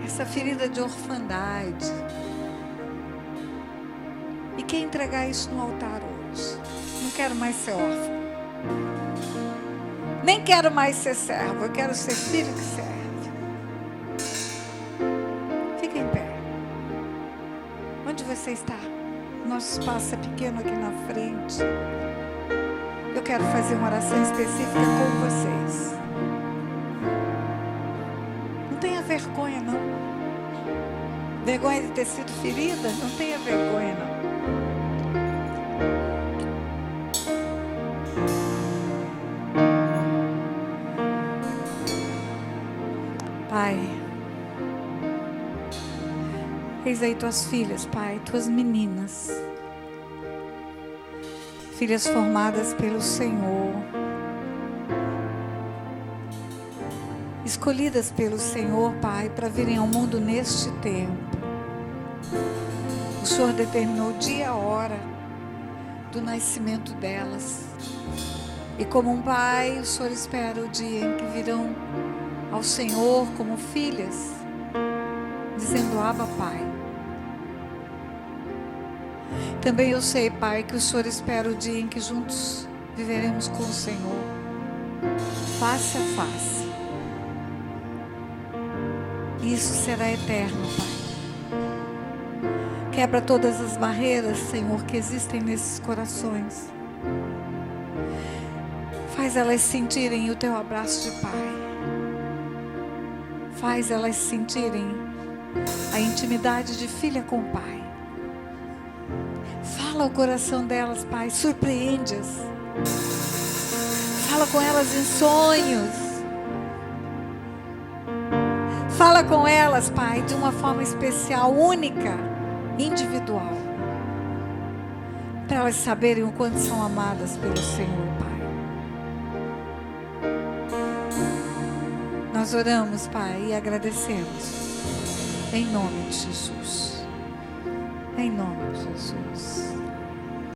essa ferida de orfandade e quer entregar isso no altar hoje: não quero mais ser órfão, nem quero mais ser servo, eu quero ser filho que serve. Fica em pé. Onde você está? Nosso espaço é pequeno aqui na frente. Eu quero fazer uma oração específica com vocês. Não tenha vergonha, não. Vergonha de ter sido ferida? Não tenha vergonha, não. Pai, eis aí tuas filhas, Pai, tuas meninas, filhas formadas pelo Senhor, escolhidas pelo Senhor, Pai, para virem ao mundo neste tempo. O Senhor determinou o dia e a hora do nascimento delas, e como um pai, o Senhor espera o dia em que virão ao Senhor como filhas, dizendo: Abba, Pai. Também eu sei, Pai, que o Senhor espera o dia em que juntos viveremos com o Senhor, face a face. E isso será eterno, Pai. Quebra todas as barreiras, Senhor, que existem nesses corações. Faz elas sentirem o teu abraço de Pai. Faz elas sentirem a intimidade de filha com o Pai. Fala ao coração delas, Pai, surpreende-as. Fala com elas em sonhos. Fala com elas, Pai, de uma forma especial, única, individual. Para elas saberem o quanto são amadas pelo Senhor, Pai. Nós oramos, Pai, e agradecemos. Em nome de Jesus. Em nome de Jesus.